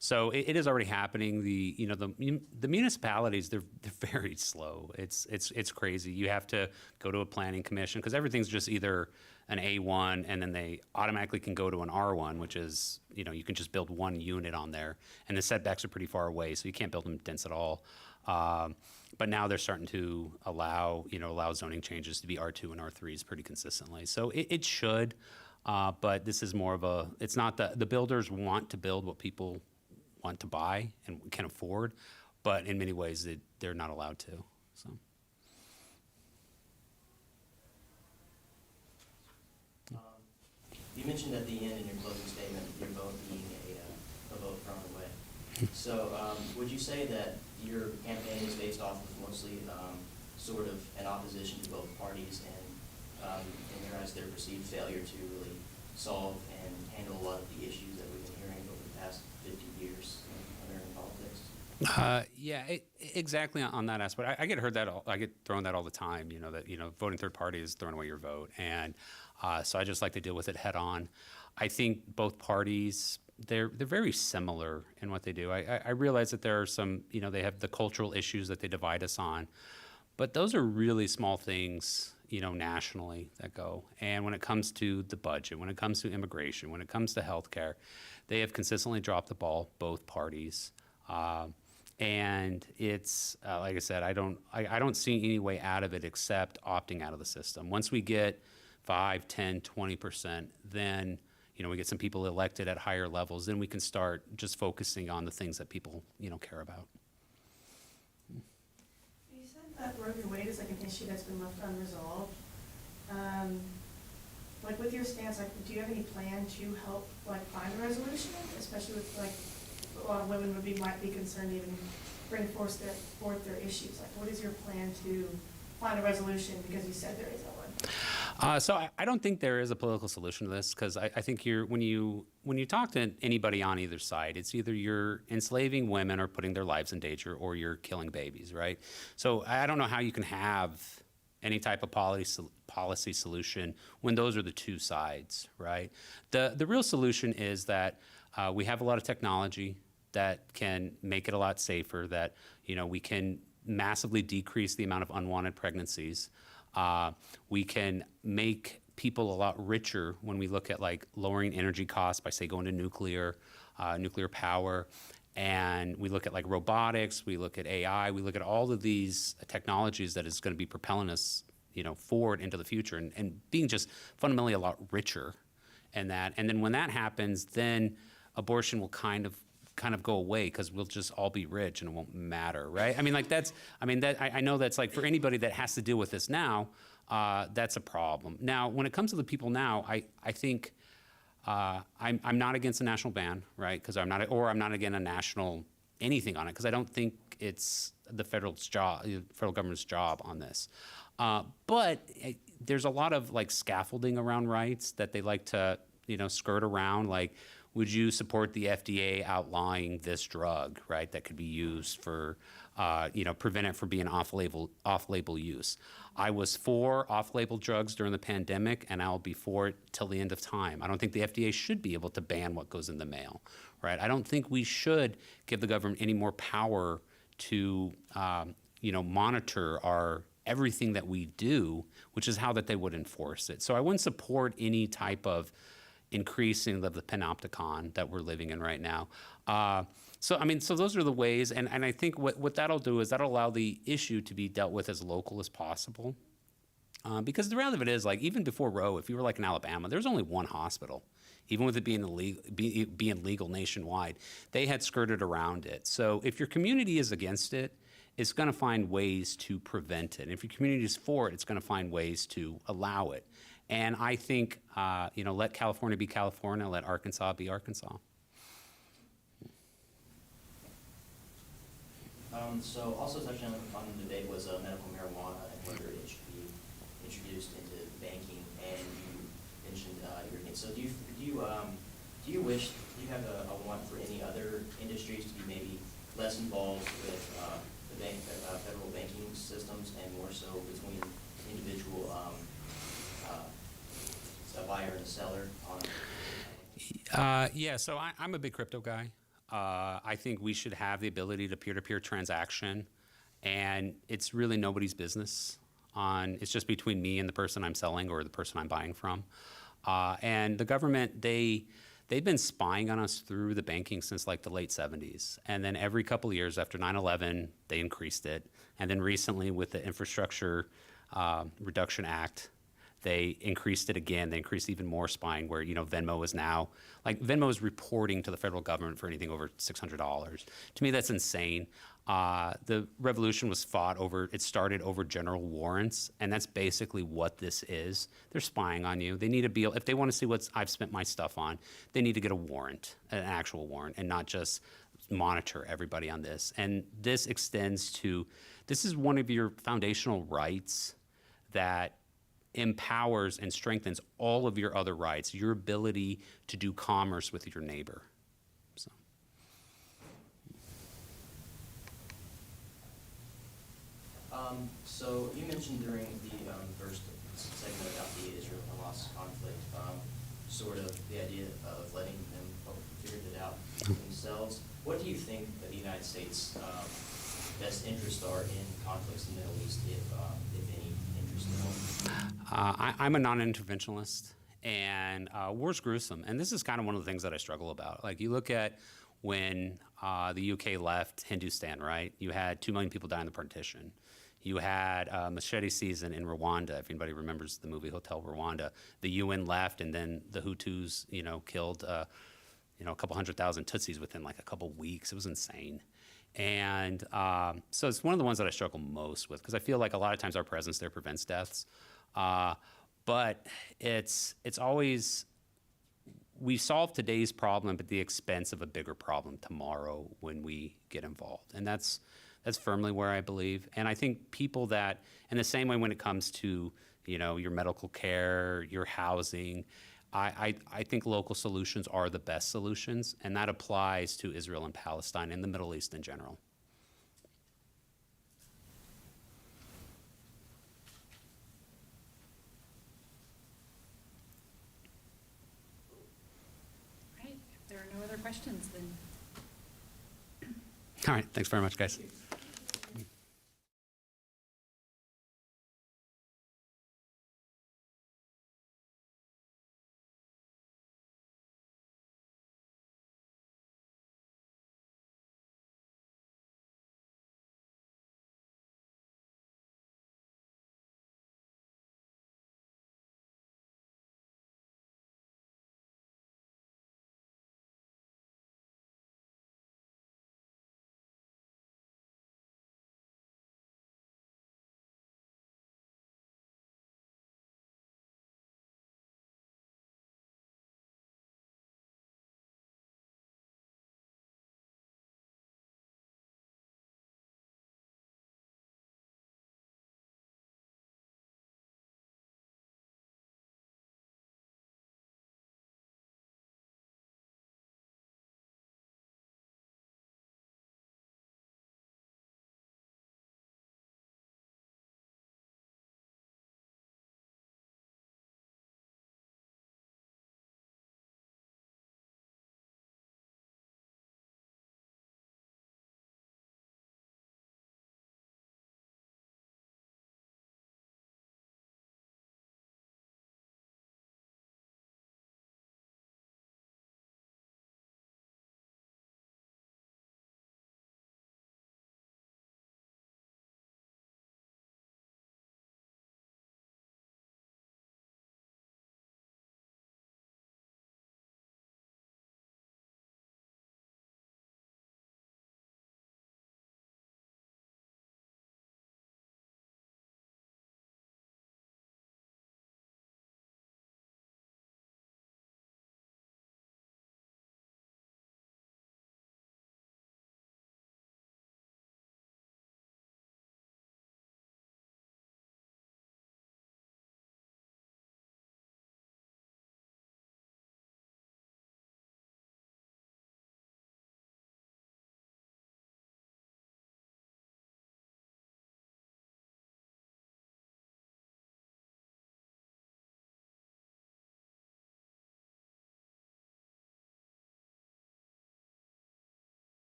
So it is already happening. The municipalities, they're very slow. It's crazy. You have to go to a planning commission because everything's just either an A1 and then they automatically can go to an R1, which is, you can just build one unit on there, and the setbacks are pretty far away, so you can't build them dense at all. But now they're starting to allow zoning changes to be R2 and R3s pretty consistently. So it should. But this is more of it's not the builders want to build what people want to buy and can afford, but in many ways they're not allowed to. So. You mentioned at the end in your closing statement your vote being a vote from the way. So would you say that your campaign is based off of mostly sort of an opposition to both parties and in your eyes their perceived failure to really solve and handle a lot of the issues that we've been hearing over the past 50 years in American politics? Yeah, exactly on that aspect. I get thrown that all the time. That voting third party is throwing away your vote, and so I just like to deal with it head on. I think both parties they're very similar in what they do. I realize that there are some they have the cultural issues that they divide us on, but those are really small things nationally that go. And when it comes to the budget, when it comes to immigration, when it comes to healthcare, they have consistently dropped the ball, both parties. And it's like I said, I don't see any way out of it except opting out of the system. Once we get 5, 10, 20%, then we get some people elected at higher levels, then we can start just focusing on the things that people care about. You said that Roe v. Wade is like an issue that's been left unresolved. Like with your stance, do you have any plan to help find a resolution, especially with a lot of women might be concerned to even bring forth their issues? What is your plan to find a resolution, because you said there isn't one? So I don't think there is a political solution to this, because I think when you talk to anybody on either side, it's either you're enslaving women or putting their lives in danger, or you're killing babies, right? So I don't know how you can have any type of policy solution when those are the two sides, right? The real solution is that we have a lot of technology that can make it a lot safer, that we can massively decrease the amount of unwanted pregnancies. We can make people a lot richer when we look at lowering energy costs by, say, going to nuclear power. And we look at robotics, we look at AI, we look at all of these technologies that is going to be propelling us, forward into the future and being just fundamentally a lot richer in that. And then when that happens, then abortion will kind of go away, because we'll just all be rich and it won't matter, right? I know that's for anybody that has to deal with this now, that's a problem. Now, when it comes to the people now, I think I'm not against a national ban, right? Because I'm not against a national anything on it, because I don't think it's the federal government's job on this. But there's a lot of scaffolding around rights that they like to skirt around. Would you support the FDA outlawing this drug, right, that could be used for, prevent it from being off-label use? I was for off-label drugs during the pandemic, and I'll be for it till the end of time. I don't think the FDA should be able to ban what goes in the mail, right? I don't think we should give the government any more power to, monitor everything that we do, which is how that they would enforce it. So I wouldn't support any type of increasing of the panopticon that we're living in right now. So those are the ways, and I think what that'll do is that'll allow the issue to be dealt with as local as possible. Because the reality of it is, even before Roe, if you were in Alabama, there's only one hospital. Even with it being legal nationwide, they had skirted around it. So if your community is against it, it's going to find ways to prevent it. And if your community is for it, it's going to find ways to allow it. And I think, let California be California, let Arkansas be Arkansas. So also touching on the debate was medical marijuana and whether it should be introduced into banking, and you mentioned your against. So do you have a want for any other industries to be maybe less involved with federal banking systems, and more so between individual a buyer and a seller on? Yeah, so I'm a big crypto guy. I think we should have the ability to peer-to-peer transaction, and it's really nobody's business. It's just between me and the person I'm selling or the person I'm buying from. And the government, they've been spying on us through the banking since the late 70s. And then every couple of years after 9/11, they increased it. And then recently with the Infrastructure Reduction Act, they increased it again. They increased even more spying, where Venmo is now Venmo is reporting to the federal government for anything over $600. To me, that's insane. The revolution was fought over, it started over general warrants, and that's basically what this is. They're spying on you. They need to be, if they want to see what I've spent my stuff on, they need to get a warrant, an actual warrant, and not just monitor everybody on this. And this extends to, this is one of your foundational rights that empowers and strengthens all of your other rights, your ability to do commerce with your neighbor. So you mentioned during the first segment about the Israel-Hamas conflict, sort of the idea of letting them figure it out themselves. What do you think that the United States' best interests are in conflicts in the Middle East, if any interest at all? I'm a non-interventionalist, and war's gruesome. And this is kind of one of the things that I struggle about. Like, you look at when the UK left Hindustan, right? You had 2 million people die in the partition. You had machete season in Rwanda, if anybody remembers the movie Hotel Rwanda. The UN left, and then the Hutus, killed, a couple 100,000 Tutsis within like a couple weeks. It was insane. And so it's one of the ones that I struggle most with, because I feel like a lot of times our presence there prevents deaths. But it's always, we solve today's problem at the expense of a bigger problem tomorrow when we get involved. And that's firmly where I believe. And I think people that, in the same way when it comes to, your medical care, your housing, I think local solutions are the best solutions, and that applies to Israel and Palestine and the Middle East in general. Right. If there are no other questions, then. All right. Thanks very much, guys.